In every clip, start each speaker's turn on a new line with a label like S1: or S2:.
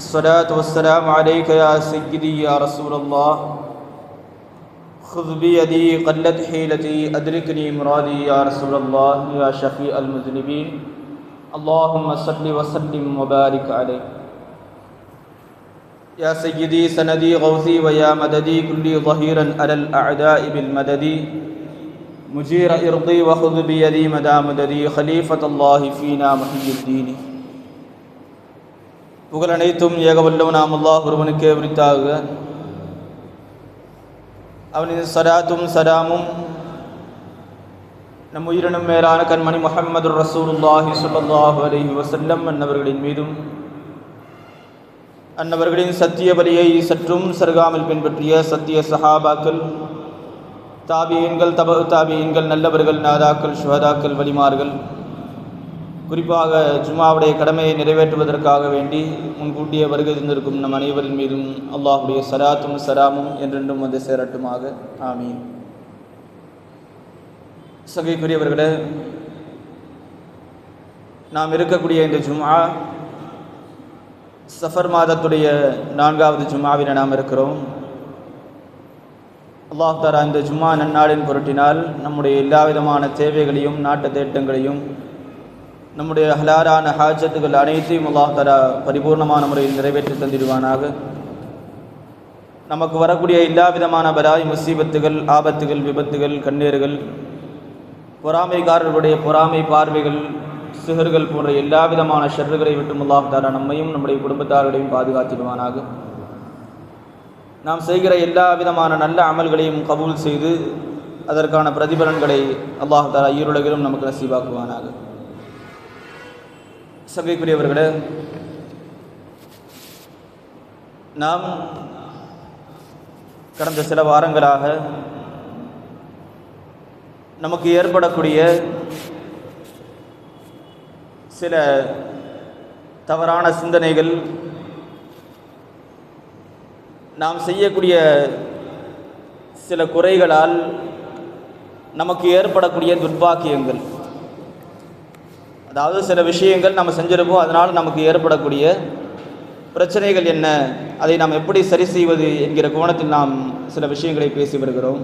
S1: الصلاة والسلام عليك يا سيدي يا رسول الله خذ بيدي قلت حيلتي أدركني مرادي يا رسول الله يا شفيع المذنبين اللهم صل وسلم وبارك عليه يا سيدي سندي غوثي ويا مددي كلي ظهيرا على الأعداء بالمدد مجير إرضي وخذ بيدي مدى مددي خليفة الله فينا محي الدين புகழ் அனைத்தும் ஏகவல்லவனாம் அல்லாஹ் ஒருவனுக்கே உரித்தாக. அவனின் சலாத்தும் சலாமும் நம் உயிரினும் மேலான கண்மணி முஹம்மது ரசூலுல்லாஹி ஸல்லல்லாஹு அலைஹி வஸல்லம் அன்னவர்களின் மீதும் அன்னவர்களின் சத்திய வழியை சற்றும் சருகாமல் பின்பற்றிய சத்திய சஹாபாக்கள், தாபியீன்கள், தபு தாபியீன்கள், நல்லவர்கள், நாதாக்கள், ஷுஹதாக்கள், வலிமார்கள், குறிப்பாக ஜும்மாவுடைய கடமையை நிறைவேற்றுவதற்காக வேண்டி முன்கூட்டியே வருகை தந்திருக்கும் நம் அனைவரின் மீதும் அல்லாஹுடைய சலாத்தும் சலாமும் என்றென்றும் வந்து சேரட்டுமாக. ஆமீன். சகைக்குரியவர்களே, நாம் இருக்கக்கூடிய இந்த ஜும்ஆ சஃபர் மாதத்துடைய 4வது ஜும்ஆவில் நாம் இருக்கிறோம். அல்லாஹ் தஆலா இந்த ஜும்ஆ நன்னாளின் பொருட்டினால் நம்முடைய எல்லா விதமான தேவைகளையும் நாட்டு தேட்டங்களையும் நம்முடைய ஹலாலான ஹாஜத்துகள் அனைத்தையும் அல்லாஹ் தஆலா பரிபூர்ணமான முறையில் நிறைவேற்றி தந்திடுவானாக. நமக்கு வரக்கூடிய எல்லா விதமான பலாய், முசீபத்துகள், ஆபத்துகள், விபத்துகள், கண்ணீர்கள், பொறாமைக்காரர்களுடைய பொறாமை பார்வைகள், சிகர்கள் போன்ற எல்லா விதமான ஷர்றுகளை விட்டும் அல்லாஹ் தஆலா நம்மையும் நம்முடைய குடும்பத்தார்களையும் பாதுகாத்திடுவானாக. நாம் செய்கிற எல்லா விதமான நல்ல அமல்களையும் கபூல் செய்து அதற்கான பிரதிபலன்களை அல்லாஹ் தஆலா ஈருலகிலும் நமக்கு நசீபாக்குவானாக. சங்கைக்குரியவர்களே, நாம் கடந்த சில வாரங்களாக நமக்கு ஏற்படக்கூடிய சில தவறான சிந்தனைகள், நாம் செய்யக்கூடிய சில குறைகளால் நமக்கு ஏற்படக்கூடிய துர்பாக்கியங்கள், அதாவது சில விஷயங்கள் நம்ம செஞ்சிருப்போம், அதனால் நமக்கு ஏற்படக்கூடிய பிரச்சனைகள் என்ன, அதை நாம் எப்படி சரி செய்வது என்கிற கோணத்தில் நாம் சில விஷயங்களை பேசி வருகிறோம்.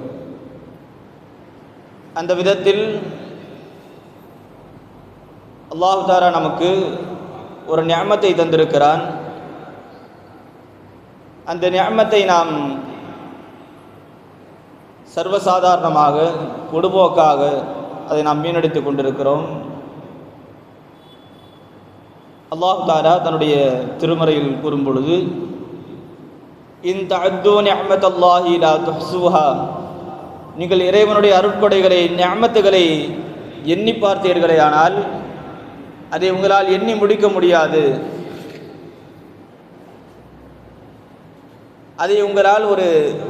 S1: அந்த விதத்தில் அல்லாஹ் தஆலா நமக்கு ஒரு நிஅமத்தை தந்திருக்கிறான். அந்த நிஅமத்தை நாம் சர்வசாதாரணமாக பொடுபோக்காக அதை நாம் வீணடித்து கொண்டிருக்கிறோம். அல்லாஹ் தஆலா தன்னுடைய திருமறையில் கூறும் பொழுது, இன் தஅத்து நிஅமத்தல்லாஹி லா துஹ்ஸூஹா, நீங்கள் இறைவனுடைய அருட்கொடைகளை, நிஅமத்துகளை எண்ணி பார்த்தீர்களே ஆனால் அதை உங்களால் எண்ணி முடிக்க முடியாது, அதை உங்களால் ஒரு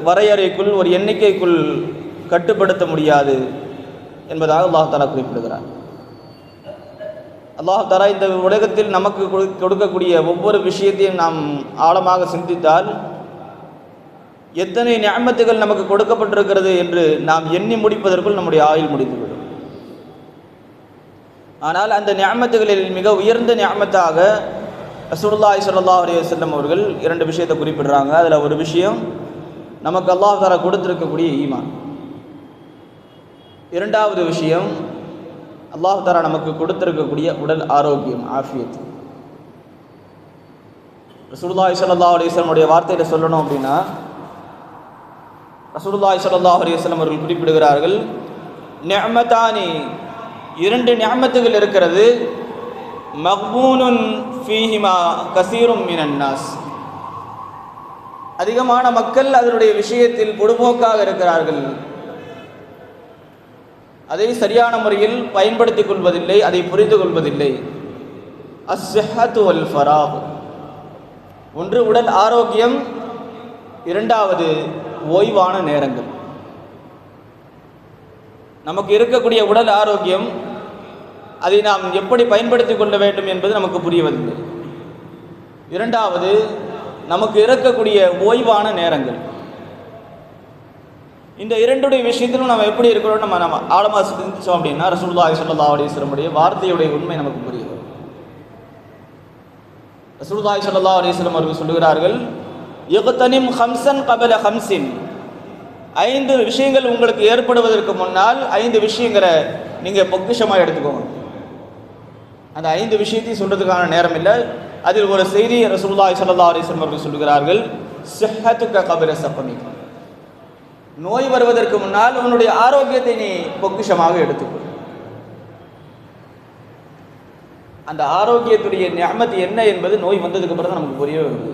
S1: வரையறைக்குள், ஒரு எண்ணிக்கைக்குள் கட்டுப்படுத்த முடியாது என்பதாக அல்லாஹ் தஆலா குறிப்பிடுகிறார். அல்லாஹ் தஆலா இந்த உலகத்தில் நமக்கு கொடுக்கக்கூடிய ஒவ்வொரு விஷயத்தையும் நாம் ஆழமாக சிந்தித்தால் எத்தனை நிஅமத்துகள் நமக்கு கொடுக்கப்பட்டிருக்கிறது என்று நாம் எண்ணி முடிப்பதற்குள் நம்முடைய ஆயுள் முடிந்துவிடும். ஆனால் அந்த நிஅமத்துகளில் மிக உயர்ந்த நிஅமத்தாக ரசூலுல்லாஹி ஸல்லல்லாஹு அலைஹி வஸல்லம் அவர்கள் 2 விஷயத்தை குறிப்பிடுறாங்க. அதில் ஒரு விஷயம் நமக்கு அல்லாஹ் தஆலா கொடுத்திருக்கக்கூடிய ஈமான். 2வது விஷயம் அல்லாஹ் தஆலா நமக்கு கொடுத்திருக்கக்கூடிய உடல் ஆரோக்கியம், ஆஃபியத். ரசூலுல்லாஹி ஸல்லல்லாஹு அலைஹி வஸல்லம் உடைய வார்த்தையில சொல்லணும் அப்படின்னா, ரசூலுல்லாஹி ஸல்லல்லாஹு அலைஹி வஸல்லம் அவர்கள் குறிப்பிடுகிறார்கள், நிஅமத்தானி, 2 நிஅமத்துகள் இருக்கிறது, மக்பூனுன் ஃபீஹிமா கஸீரும் மினன் நாஸ், அதிகமான மக்கள் அதனுடைய விஷயத்தில் பொடுபோக்காக இருக்கிறார்கள், அதை சரியான முறையில் பயன்படுத்திக் கொள்வதில்லை, அதை புரிந்து கொள்வதில்லை. அஸ்ஸிஹ்ஹத்து வல் ஃபராக், ஒன்று உடல் ஆரோக்கியம், 2வது ஓய்வான நேரங்கள். நமக்கு இருக்கக்கூடிய உடல் ஆரோக்கியம், அதை நாம் எப்படி பயன்படுத்திக் கொள்ள வேண்டும் என்பது நமக்கு புரியவதில்லை. 2வது நமக்கு இருக்கக்கூடிய ஓய்வான நேரங்கள். இந்த 2 விஷயத்திலும் நம்ம எப்படி இருக்கிறோம் நம்ம ஆழமாக சிந்திச்சோம் அப்படின்னா ரசூலுல்லாஹி ஸல்லல்லாஹு அலைஹி வஸல்லம் உடைய வார்த்தையுடைய உண்மை நமக்கு புரியும். ரசூலுல்லாஹி ஸல்லல்லாஹு அலைஹி வஸல்லம் அவர்கள் சொல்கிறார்கள், இக்தனிம் ஹம்சன் கபல ஹம்சின், 5 விஷயங்கள் உங்களுக்கு ஏற்படுவதற்கு முன்னால் 5 விஷயங்களை நீங்கள் பொக்கிஷமாக எடுத்துக்கோங்க. அந்த 5 விஷயத்தையும் சொல்றதுக்கான நேரம் இல்லை. அதில் ஒரு செய்தி ரசூலுல்லாஹி ஸல்லல்லாஹு அலைஹி வஸல்லம் அவர்கள் சொல்கிறார்கள், ஸிஹ்ஹத்துக கபல ஸகமிக, நோய் வருவதற்கு முன்னால் உன்னுடைய ஆரோக்கியத்தை நீ பொக்கிஷமாக எடுத்துக்கோ. அந்த ஆரோக்கியத்துடைய நிஅமத் என்ன என்பது நோய் வந்ததுக்கு அப்புறம் தான் நமக்கு புரிய வருது.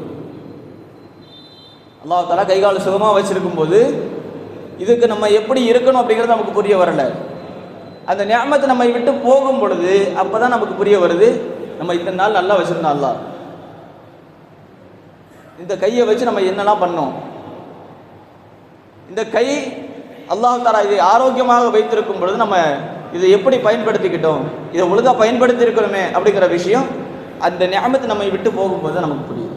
S1: அல்லாஹ் தஆலா கை கால் சுகமாக வச்சிருக்கும் போது இதுக்கு நம்ம எப்படி இருக்கணும் அப்படிங்கிறது நமக்கு புரிய வரல. அந்த நிஅமத் நம்மை விட்டு போகும் பொழுது அப்பதான் நமக்கு புரிய வருது, நம்ம இத்தனை நாள் நல்லா வச்சிருந்தோம், அல்லாஹ் இந்த கையை வச்சு நம்ம என்னெல்லாம் பண்ணோம். இந்த கை அல்லாஹ் தஆலா இதை ஆரோக்கியமாக வைத்திருக்கும் பொழுது நம்ம இதை எப்படி பயன்படுத்திக்கிட்டோம், இதை ஒழுங்காக பயன்படுத்தி இருக்கிறோமே அப்படிங்கிற விஷயம் அந்த நிஅமத் நம்மை விட்டு போகும்போது நமக்கு புரியுது.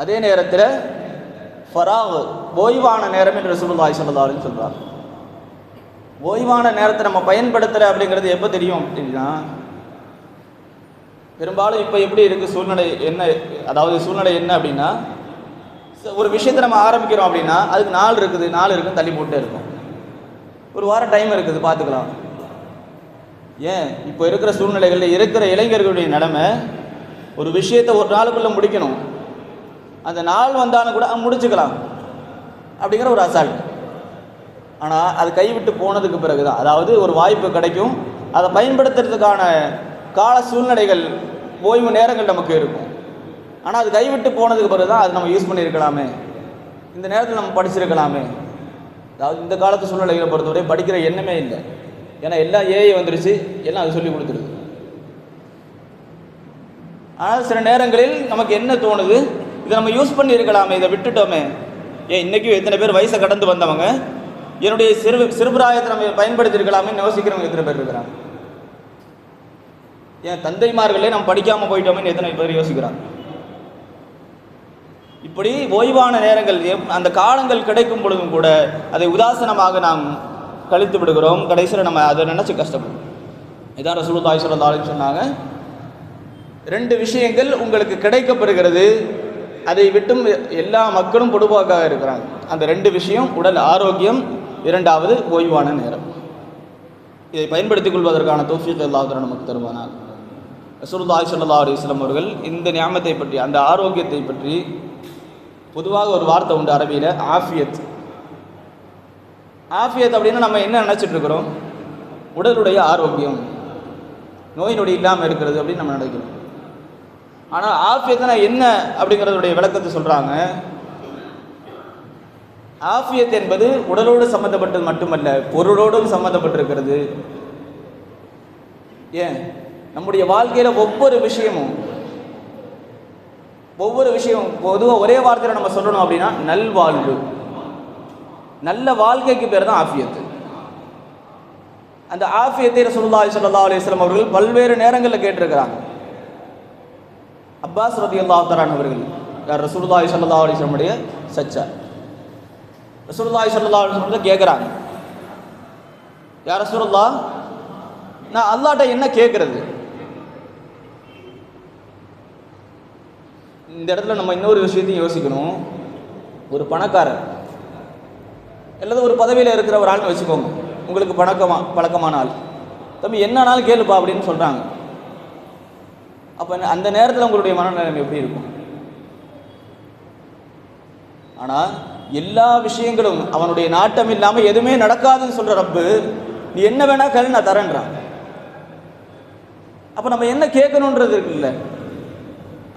S1: அதே நேரத்தில் ஃபராக், ஓய்வான நேரம் என்று ரசூலுல்லாஹி ஸல்லல்லாஹு அலைஹி வஸல்லம் சொல்றாங்க. ஓய்வான நேரத்தை நம்ம பயன்படுத்தலை அப்படிங்கிறது எப்போ தெரியும் அப்படின்னா, பெரும்பாலும் இப்போ எப்படி இருக்குது சூழ்நிலை என்ன, அதாவது சூழ்நிலை என்ன அப்படின்னா, ஒரு விஷயத்தை நம்ம ஆரம்பிக்கிறோம் அப்படின்னா அதுக்கு நாள் இருக்குன்னு தள்ளி போட்டே இருக்கும். ஒரு வாரம் டைம் இருக்குது, பார்த்துக்கலாம். ஏன் இப்போ இருக்கிற சூழ்நிலைகளில் இருக்கிற இளைஞர்களுடைய நிலைமை, ஒரு விஷயத்தை ஒரு நாளுக்குள்ளே முடிக்கணும், அந்த நாள் வந்தாலும் கூட முடிச்சுக்கலாம் அப்படிங்கிற ஒரு அசால்ட். ஆனால் அது கைவிட்டு போனதுக்கு பிறகு தான், அதாவது ஒரு வாய்ப்பு கிடைக்கும், அதை பயன்படுத்துறதுக்கான கால சூழ்நிலைகள் ஓய்வு நேரங்கள் நமக்கு இருக்கும். ஆனால் அது கைவிட்டு போனதுக்கு பிறகு தான் அது நம்ம யூஸ் பண்ணியிருக்கலாமே, இந்த நேரத்தில் நம்ம படிச்சிருக்கலாமே. அதாவது இந்த காலத்து சூழ்நிலைகளை பொறுத்தவரை படிக்கிற எண்ணமே இல்லை. ஏன்னா எல்லாம் ஏஐ வந்துருச்சு, எல்லாம் அது சொல்லி கொடுத்துருது. ஆனால் சில நேரங்களில் நமக்கு என்ன தோணுது, இதை நம்ம யூஸ் பண்ணியிருக்கலாமே, இதை விட்டுட்டோமே. ஏன் இன்றைக்கும் எத்தனை பேர் வயசை கடந்து வந்தவங்க என்னுடைய சிறுபிராயத்தை நம்ம பயன்படுத்தியிருக்கலாமே யோசிக்கிறவங்க எத்தனை பேர் இருக்கிறாங்க. ஏன் தந்தைமார்களே நம்ம படிக்காமல் போயிட்டோமேன்னு எத்தனை பேர் யோசிக்கிறாங்க. இப்படி ஓய்வான நேரங்கள், அந்த காலங்கள் கிடைக்கும் பொழுதும் கூட அதை உதாசனமாக நாம் கழித்து விடுகிறோம். கடைசியில் நம்ம அதை நினச்சி கஷ்டப்படும். இதான் ரசூலுல்லாஹி ஸல்லல்லாஹு அலைஹி வஸல்லம் சொன்னாங்க, 2 விஷயங்கள் உங்களுக்கு கிடைக்கப்படுகிறது, அதை விட்டும் எல்லா மக்களும் பொதுவாக இருக்கிறாங்க. அந்த 2 விஷயம் உடல் ஆரோக்கியம், 2வது ஓய்வான நேரம். இதை பயன்படுத்திக் கொள்வதற்கான தௌஃபீக் அல்லாஹ் தஆலா நமக்கு தருவானாக. ரசூலுல்லாஹி ஸல்லல்லாஹு அலைஹி வஸல்லம் அவர்கள் இந்த நியாமத்தை பற்றி, அந்த ஆரோக்கியத்தை பற்றி பொதுவாக ஒரு வார்த்தை உண்டு அரபியில், ஆஃபியத். ஆஃபியத் அப்படின்னா நம்ம என்ன நினச்சிட்டு இருக்கிறோம், உடலுடைய ஆரோக்கியம், நோய் நொடி இல்லாமல் இருக்கிறது அப்படின்னு நம்ம நினைக்கிறோம். ஆனால் ஆஃபியத்னா என்ன அப்படிங்கிறதுடைய விளக்கத்தை சொல்கிறாங்க. ஆஃபியத் என்பது உடலோடு சம்மந்தப்பட்டது மட்டுமல்ல, பொருளோடும் சம்மந்தப்பட்டிருக்கிறது. ஏன் நம்முடைய வாழ்க்கையில் ஒவ்வொரு விஷயமும் பொதுவாக ஒரே வார்த்தையில் நம்ம சொல்லணும் அப்படின்னா நல்வாழ்வு, நல்ல வாழ்க்கைக்கு பேர் தான் ஆஃபியத்து. அந்த ஆஃபியத்தை ரசூலுல்லாஹி ஸல்லல்லாஹு அலைஹி வஸல்லம் அவர்கள் பல்வேறு நேரங்களில் கேட்டிருக்கிறாங்க. அப்பாஸ் ரலியல்லாஹு தஆலா அவர்கள், யார் ரசூலுல்லாஹி ஸல்லல்லாஹு அலைஹி வஸல்லம் உடைய சச்சா, ரசூலுல்லாஹி ஸல்லல்லாஹு அலைஹி வஸல்லம் கேட்குறாங்க, யார் ரசூலுல்லாஹ், நான் அல்லாஹ்ட்ட என்ன கேட்குறது? இந்த இடத்துல நம்ம இன்னொரு விஷயத்தையும் யோசிக்கணும். ஒரு பணக்காரர் அல்லது ஒரு பதவியில் இருக்கிற ஒரு ஆள்னு வச்சுக்கோங்க, உங்களுக்கு பழக்கமான ஆள், தம்பி என்னன்னாலும் கேளுப்பா அப்படின்னு சொல்கிறாங்க. அப்போ அந்த நேரத்தில் உங்களுடைய மனநிலைமை எப்படி இருக்கும்? ஆனால் எல்லா விஷயங்களும் அவனுடைய நாட்டம் இல்லாமல் எதுவுமே நடக்காதுன்னு சொல்கிற ரப்பு, நீ என்ன வேணா கேளு நான் தரேன்றான். அப்போ நம்ம என்ன கேட்கணுன்றது இருக்குல்ல.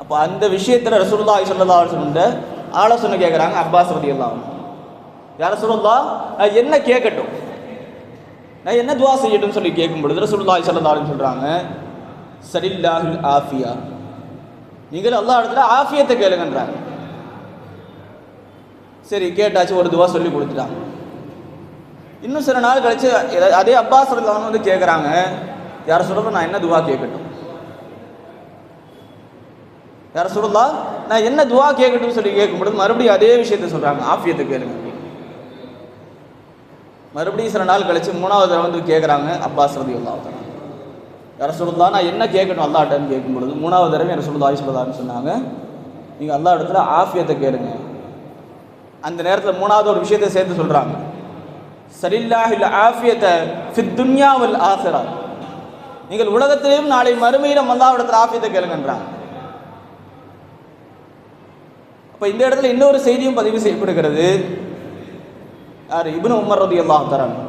S1: அப்போ அந்த விஷயத்தில் ரசூலுல்லாஹி ஸல்லல்லாஹு அலைஹி வஸல்லம் ஆலோசனை கேட்குறாங்க அப்பாஸ் ரலியல்லாஹு அன்ஹு. யா ரசூலுல்லாஹ், நான் என்ன கேட்கட்டும், நான் என்ன துவா செய்யட்டும்னு சொல்லி கேட்கும் பொழுது ரசூலுல்லாஹி ஸல்லல்லாஹு அலைஹி வஸல்லம் சொல்கிறாங்க, ஸலில்லாஹுல் ஆஃபியா, நீங்கள் அல்லாஹ் இடத்துல ஆஃபியத்தை கேளுங்கன்றாங்க. சரி கேட்டாச்சு, ஒரு துவா சொல்லி கொடுத்துட்டாங்க. இன்னும் சில நாள் கழிச்சு அதே அப்பாஸ் ரலியல்லாஹு அன்ஹு வந்து கேட்குறாங்க, யா ரசூலுல்லாஹ், நான் என்ன துவா கேட்கட்டும்? யா ரசூலுல்லாஹ், நான் என்ன துவா கேட்கட்டும்னு சொல்லி கேட்கும்பொழுது மறுபடியும் அதே விஷயத்தை சொல்கிறாங்க, ஆஃபியத்தை கேளுங்க. மறுபடியும் சில நாள் கழிச்சு 3வது தடவை வந்து கேட்குறாங்க அப்பாஸ் ரலியல்லாஹு அன்ஹு. ரசூலுல்லாஹ் நான் என்ன கேட்கணும் அல்லாஹ்ட்டன்னு கேட்கும் பொழுது 3வது தடவை ரசூலுல்லாஹி ஸல்லல்லாஹு அலைஹி வஸல்லம் சொன்னாங்க, நீங்கள் அல்லாஹ் இடத்துல ஆஃபியத்தை கேளுங்க. அந்த நேரத்தில் 3வது ஒரு விஷயத்தை சேர்த்து சொல்கிறாங்க, சலில்லாஹில் ஆஃபியத்தை ஃபித் துன்யா வல் ஆஹிரா, நீங்கள் உலகத்திலேயும் நாளை மறுமையிலும் அல்லாஹ் இடத்துல ஆஃபியத்தை கேளுங்கன்றாங்க. அப்போ இந்த இடத்துல இன்னொரு செய்தியும் பதிவு செய்யப்படுகிறது. யார்? இப்னு உமர் ரலியல்லாஹு தஆலா அன்ஹு,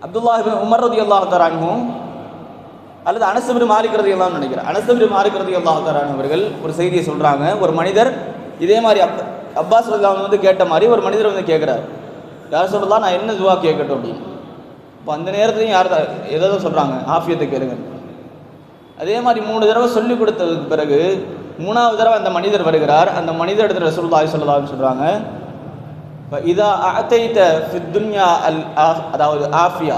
S1: அப்துல்லாஹ் இப்னு உமர் ரலியல்லாஹு தஆலா அன்ஹு அல்லது அனஸ் இப்னு மாலிக் ரலியல்லாஹு அன்ஹு நினைக்கிறேன். அனஸ் இப்னு மாலிக் ரலியல்லாஹு தஆலா அன்ஹு அவர்கள் ஒரு செய்தியை சொல்கிறாங்க. ஒரு மனிதர் இதே மாதிரி அப்பாஸ் ரலியல்லாஹு அன்ஹு வந்து கேட்ட மாதிரி ஒரு மனிதர் வந்து கேட்குறாரு, யார் சொல்லலாம் நான் என்ன துவா கேட்கட்டும் அப்படின்னு. இப்போ அந்த நேரத்துலையும் யார் ஏதோ சொல்கிறாங்க ஆஃபியத்தை கேளுங்க. அதே மாதிரி 3 தடவை சொல்லிக் கொடுத்ததுக்கு பிறகு 3வது தடவை அந்த மனிதர் வருகிறார். அந்த மனிதர் இடத்துல ரசூலுல்லாஹி ஸல்லல்லாஹு அலைஹி வஸல்லம் சொல்கிறாங்க, இதா அதைத ஃபித் துன்யா அதாவது ஆஃபியா,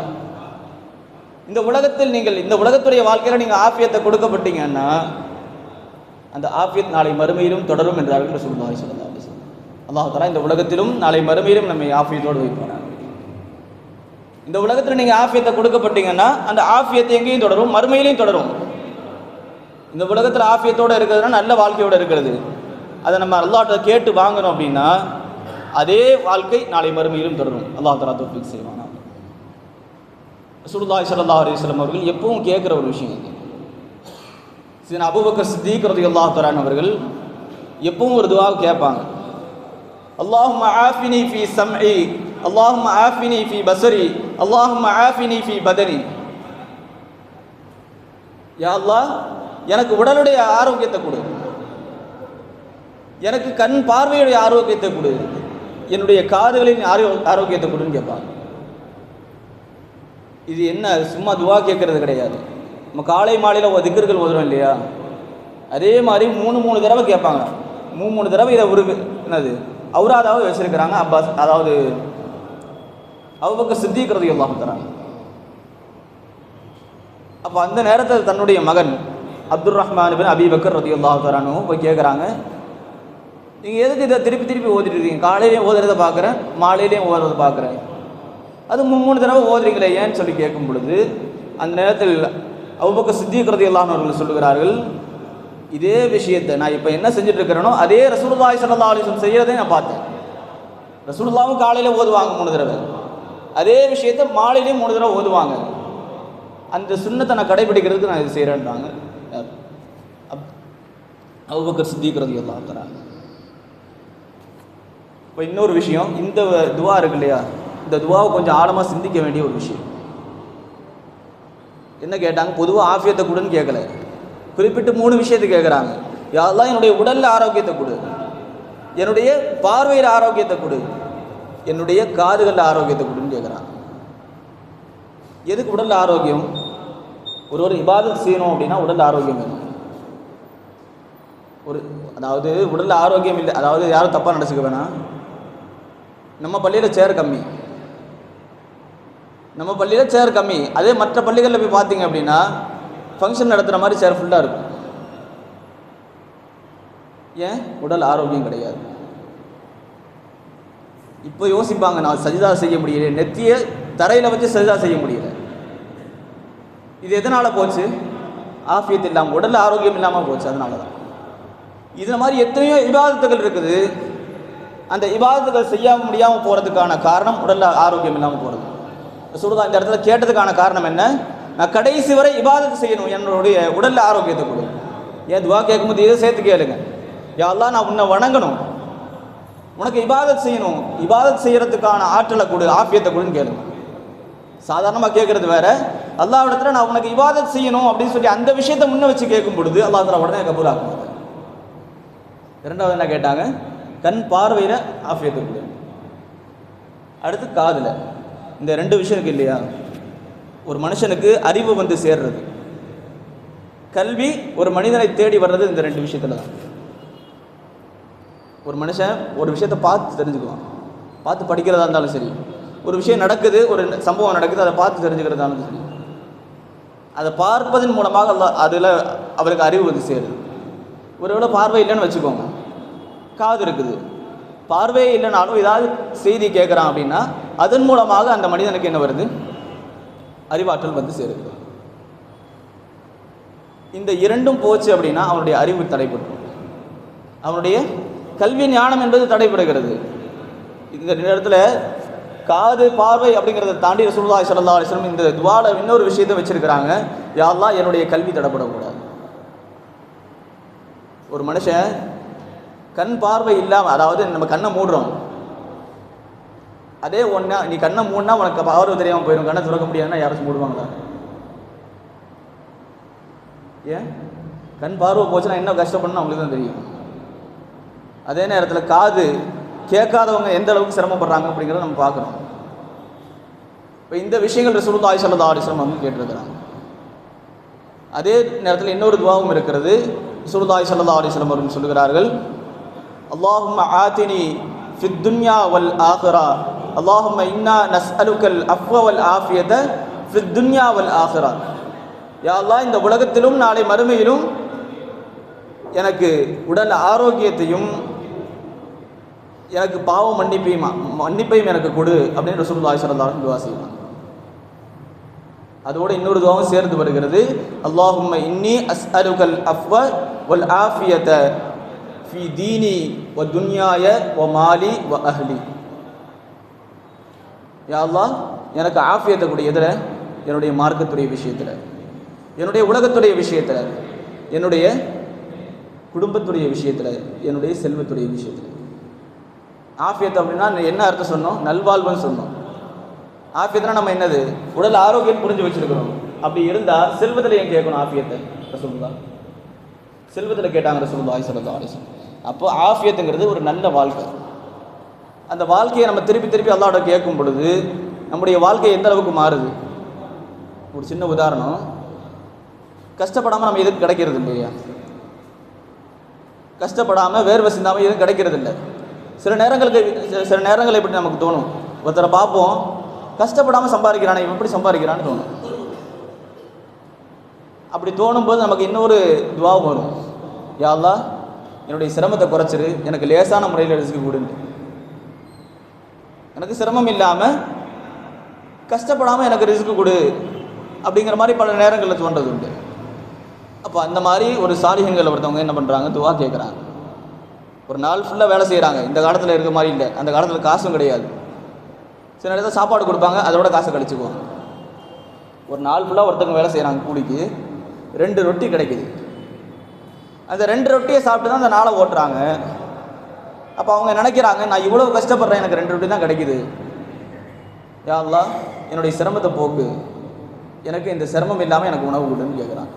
S1: இந்த உலகத்தில் நீங்கள் இந்த உலகத்துடைய வாழ்க்கையில் நீங்கள் ஆஃபியத்தை கொடுக்கப்பட்டீங்கன்னா அந்த ஆஃபியத் நாளை மறுமையிலும் தொடரும் என்றார்கள் ரசூலுல்லாஹி ஸல்லல்லாஹு அலைஹி வஸல்லம். அல்லாஹ் தஆலா இந்த உலகத்திலும் நாளை மறுமையிலும் நம்மை ஆஃபியத்தோடு வைப்பார். இந்த உலகத்தில் நீங்கள் ஆஃபியத்தை கொடுக்கப்பட்டீங்கன்னா அந்த ஆஃபியத்தை எங்கேயும் தொடரும், மறுமையிலையும் தொடரும். இந்த உலகத்தில் ஆஃபியத்தோடு இருக்கிறதுனா நல்ல வாழ்க்கையோடு இருக்கிறது, அதை நம்ம அல்லாஹ்ட்ட கேட்டு வாங்கணும் அப்படின்னா அதே வாழ்க்கை நாளை மறுமையிலும் தொடரும். அல்லாஹ் தஆலா தௌஃபீக் செய்வானா. ரசூலுல்லாஹி ஸல்லல்லாஹு அலைஹி வஸல்லம் அவர்கள் எப்பவும் கேட்குற ஒரு விஷயம் இது. சையதுனா அபூபக்கர் சித்தீக் ரலியல்லாஹு தஆலா அவர்கள் எப்பவும் ஒரு துஆ கேட்பாங்க, அல்லாஹும்ம ஆஃபினி ஃபீ சம்இ, அல்லாஹும்ம ஆஃபினி ஃபீ பஸரி, அல்லாஹும்ம ஆஃபினி ஃபீ பதனி. யா அல்லாஹ் எனக்கு உடலுடைய ஆரோக்கியத்தை கொடு, எனக்கு கண் பார்வையுடைய ஆரோக்கியத்தை கொடு, என்னுடைய காதுகளின் ஆரோக்கியத்தை கொடுன்னு கேட்பாங்க. இது என்ன சும்மா துவா கேட்கறது கிடையாது. நம்ம காலை மாலையில் திக்ர்கள் ஓதுறோம் இல்லையா, அதே மாதிரி 3 தடவை கேட்பாங்க. 3 தடவை இதை என்னது அவுராதாவை வச்சிருக்கிறாங்க அப்பாஸ், அதாவது அபூபக்கர் சித்தீக் ரலியல்லாஹு தஆலா. அப்போ அந்த நேரத்தில் தன்னுடைய மகன் அப்துர் ரஹ்மான் இப்னு அபீ பக்கர் ரலியல்லாஹு தஆலா போய் கேட்குறாங்க, நீங்கள் எதுக்கு இதை திருப்பி திருப்பி ஓதிட்டு இருக்கீங்க? காலையிலையும் ஓதுறதை பார்க்குறேன், மாலையிலையும் ஓதுறதை பார்க்குறேன், அது 3 தடவை ஓதுறீங்களே ஏன்னு சொல்லி கேட்கும் பொழுது அந்த நேரத்தில் அபூபக்கர் சித்தீக் ரலியல்லாஹு அவர்கள் சொல்லுகிறார்கள், இதே விஷயத்தை நான் இப்போ என்ன செஞ்சுட்டு இருக்கிறேனோ அதே ரசூலுல்லாஹி ஸல்லல்லாஹு அலைஹி வஸல்லம் செய்கிறதை நான் பார்த்தேன். ரசூலுல்லாஹும் காலையில் ஓதுவாங்க 3 தடவை, அதே விஷயத்தை மாலையிலையும் 3 தடவை ஓதுவாங்க. அந்த சுன்னத்தை நான் கடைபிடிக்கிறதுக்கு நான் இது செய்கிறேன்றாங்க அபூபக்கர் சித்தீக் ரலியல்லாஹு தஆலா. இப்போ இன்னொரு விஷயம், இந்த துவா இருக்கு இல்லையா, இந்த துவாவை கொஞ்சம் ஆழமாக சிந்திக்க வேண்டிய ஒரு விஷயம். என்ன கேட்டாங்க? பொதுவாக ஆஃபியத்தை கொடுன்னு கேட்கல, குறிப்பிட்டு 3 விஷயத்தை கேட்குறாங்க. யா அல்லாஹ் என்னுடைய உடலில் ஆரோக்கியத்தை கொடு, என்னுடைய பார்வையில் ஆரோக்கியத்தை கொடு, என்னுடைய காதுகளில் ஆரோக்கியத்தை கொடுன்னு கேட்குறாங்க. எதுக்கு உடலில் ஆரோக்கியம்? ஒரு இபாதத் செய்யணும் அப்படின்னா உடலில் ஆரோக்கியம் வேணும். அதாவது உடலில் ஆரோக்கியம் இல்லை, அதாவது யாரும் தப்பாக நினச்சிக்க வேணாம். நம்ம பள்ளியில் சேர் கம்மி, நம்ம பள்ளியில் சேர் கம்மி, அதே மற்ற பள்ளிகளில் போய் பார்த்தீங்க அப்படின்னா ஃபங்க்ஷன் நடத்துகிற மாதிரி சேர் ஃபுல்லாக இருக்கும். ஏன்? உடல் ஆரோக்கியம் கிடையாது. இப்போ யோசிப்பாங்க, நான் சஜிதா செய்ய முடியல, நெத்தியை தரையில் வச்சு சஜிதா செய்ய முடியல. இது எதனால் போச்சு? ஆஃபியத் இல்லாமல், உடல் ஆரோக்கியம் இல்லாமல் போச்சு. அதனால தான் இது மாதிரி எத்தனையோ இபாதத்துகள் இருக்குது. அந்த இபாதத்துகள் செய்ய முடியாமல் போகிறதுக்கான காரணம் உடல் ஆரோக்கியம் இல்லாமல் போகிறது. ரசூலுல்லாஹ் இந்த இடத்துல கேட்டதுக்கான காரணம் என்ன? நான் கடைசி வரை இபாதத்து செய்யணும், என்னுடைய உடலில் ஆரோக்கியத்தை கொடு. ஏன் துவா கேட்கும்போது இதை சேர்த்து கேளுங்க, யா அல்லாஹ் நான் உன்னை வணங்கணும், உனக்கு இபாதத் செய்யணும், இபாதத் செய்கிறதுக்கான ஆற்றலை கொடு, ஆஃபியத்தை கொடுன்னு கேளுங்க. சாதாரணமாக கேட்குறது வேற, அல்லாஹ்விடத்தில் நான் உனக்கு இபாதத் செய்யணும் அப்படின்னு சொல்லி அந்த விஷயத்தை முன்ன வச்சு கேட்கும் பொழுது அல்லாஹ் தஆலா உடனே கபூல் ஆக்குவாங்க. 2வது என்ன கேட்டாங்க? கண் பார்வையில் ஆஃபியத்தை கொடு. அடுத்து காதில். இந்த 2 விஷயம் இருக்கு இல்லையா, ஒரு மனுஷனுக்கு அறிவு வந்து சேர்றது, கல்வி ஒரு மனிதனை தேடி வர்றது இந்த 2 விஷயத்தில் தான். ஒரு மனுஷன் ஒரு விஷயத்தை பார்த்து தெரிஞ்சுக்குவான், பார்த்து படிக்கிறதா இருந்தாலும் சரி, ஒரு விஷயம் நடக்குது, ஒரு சம்பவம் நடக்குது, அதை பார்த்து தெரிஞ்சுக்கிறதா இருந்தாலும் சரி, அதை பார்ப்பதன் மூலமாக அதில் அவருக்கு அறிவு வந்து சேருது. ஒருவேளை பார்வை இல்லைன்னு வச்சுக்கோங்க, காது இருக்குது, பார்வையே இல்லைனாலும் ஏதாவது செய்தி கேட்குறான் அப்படின்னா அதன் மூலமாக அந்த மனிதனுக்கு என்ன வருது? அறிவாற்றல் வந்து சேருது. இந்த இரண்டும் போச்சு அப்படின்னா அவனுடைய அறிவு தடைப்படும், அவனுடைய கல்வி ஞானம் என்பது தடைபடுகிறது. இந்த நேரத்தில் காது பார்வை அப்படிங்கிறத தாண்டி ரசூலுல்லாஹி ஸல்லல்லாஹு அலைஹி வஸல்லம் இந்த துஆல இன்னொரு விஷயத்தை வச்சிருக்கிறாங்க. யா அல்லாஹ் என்னுடைய கல்வி தடைப்படக்கூடாது. ஒரு மனுஷன் கண் பார்வை இல்லாமல், அதாவது நம்ம கண்ணை மூடுறோம், அதே ஒன்றா நீ கண்ணை மூடினா உனக்கு பார்வை தெரியாமல் போயிடும், கண்ணை திறக்க முடியாதுன்னா யாராச்சும் மூடுவாங்களா? ஏன்? கண் பார்வை போச்சுன்னா என்ன கஷ்டப்படணும் அவங்களுக்கு தான் தெரியும். அதே நேரத்தில் காது கேட்காதவங்க எந்த அளவுக்கு சிரமப்படுறாங்க அப்படிங்கிறத நம்ம பார்க்குறோம். இப்போ இந்த விஷயங்கள் ரசூலுல்லாஹி ஸல்லல்லாஹு அலைஹி வஸல்லம் வந்து கேட்டிருக்கிறாங்க. அதே நேரத்தில் இன்னொரு துஆவும் இருக்கிறது. ரசூலுல்லாஹி ஸல்லல்லாஹு அலைஹி வஸல்லம் அவர்கள் சொல்லுகிறார்கள், அல்லாஹும்ம ஆத்தினி ஃபித் துன்யா வல் ஆகிரா, அல்லாஹும்ம இன்னா நஸ்அலுக்கல் அஃவ வல் ஆஃபியத ஃபித் துன்யா வல் ஆகிரா. யா அல்லாஹ் இந்த உலகத்திலும் நாளை மறுமையிலும் எனக்கு உடல் ஆரோக்கியத்தையும் எனக்கு பாவ மன்னிப்பையும் எனக்கு கொடு அப்படின்னு ரசூலுல்லாஹி ஸல்லல்லாஹு அலைஹி வஸல்லம் துஆ செய்வாங்க. அதோடு இன்னொரு துஆவும் சேர்ந்து வருகிறது. அல்லாஹும்ம இன்னி அஸ்அலுக்கல் அஃவ வல் ஆஃபியத ஃபீ தீனி வ துன்யாய வ மாலி வ அஹ்லி. யா அல்லாஹ் எனக்கு ஆஃபியத்தை கொடு. எதில்? என்னுடைய மார்க்கத்துடைய விஷயத்தில், என்னுடைய உலகத்துடைய விஷயத்தில், என்னுடைய குடும்பத்துடைய விஷயத்தில், என்னுடைய செல்வத்துடைய விஷயத்தில். ஆஃபியத் அப்படின்னா என்ன அர்த்தம் சொன்னோம்? நல்வாழ்வுன்னு சொன்னோம். ஆஃபியத்னா நம்ம என்னது? உடல் ஆரோக்கியம் புரிஞ்சு வச்சிருக்கிறோம். அப்படி இருந்தால் செல்வத்தில் ஏன் கேட்கணும் ஆஃபியத்தை? ரசூலுல்லாஹ் செல்வத்தில் கேட்டாங்க ரசூலுல்லாஹி ஸல்லல்லாஹு அலைஹி வஸல்லம். அப்போ ஆஃபியத்துங்கிறது ஒரு நல்ல வாழ்க்கை. அந்த வாழ்க்கையை நம்ம திருப்பி திருப்பி அல்லாஹ்விட கேட்கும் பொழுது நம்முடைய வாழ்க்கை எந்த அளவுக்கு மாறுது? ஒரு சின்ன உதாரணம், கஷ்டப்படாமல் நம்ம எதுவும் கிடைக்கிறது இல்லையா? கஷ்டப்படாமல் வேர்வை சிந்தாமல் எதுவும் கிடைக்கிறது இல்லை. சில நேரங்கள் எப்படி நமக்கு தோணும், ஒருத்தரை பார்ப்போம் கஷ்டப்படாமல் சம்பாதிக்கிறானே, இவன் எப்படி சம்பாதிக்கிறான்னு தோணும். அப்படி தோணும்போது நமக்கு இன்னொரு துவா வரும், யா அல்லாஹ் என்னுடைய சிரமத்தை குறைச்சிரு, எனக்கு லேசான முறையில் ரிஸ்க் கொடுங்க. எனக்கு சிரமம் இல்லாமல் கஷ்டப்படாமல் எனக்கு ரிஸ்க் கொடு அப்படிங்கிற மாதிரி பல நேரங்களில் தோன்றது உண்டு. அப்போ அந்த மாதிரி ஒரு சாலிஹங்கள் ஒருத்தவங்க என்ன பண்ணுறாங்க, துவா கேட்குறாங்க. ஒரு நாள் ஃபுல்லாக வேலை செய்கிறாங்க. இந்த காலத்தில் இருக்கிற மாதிரி இல்லை. அந்த காலத்தில் காசும் கிடையாது. சில நேரத்தில் சாப்பாடு கொடுப்பாங்க, அதோட காசை கழிச்சுக்குவாங்க. ஒரு நாள் ஃபுல்லாக ஒருத்தவங்க வேலை செய்கிறாங்க, கூலிக்கு 2 ரொட்டி கிடைக்குது. அந்த 2 ரொட்டியை சாப்பிட்டு தான் அந்த நாளை ஓட்டுறாங்க. அப்போ அவங்க நினைக்கிறாங்க, நான் இவ்வளோ கஷ்டப்படுறேன், எனக்கு 2 ரொட்டி தான் கிடைக்குது. யா அல்லாஹ் என்னுடைய சிரமத்தை போக்கு, எனக்கு இந்த சிரமம் இல்லாமல் எனக்கு உணவு கொடுன்னு கேட்குறாங்க.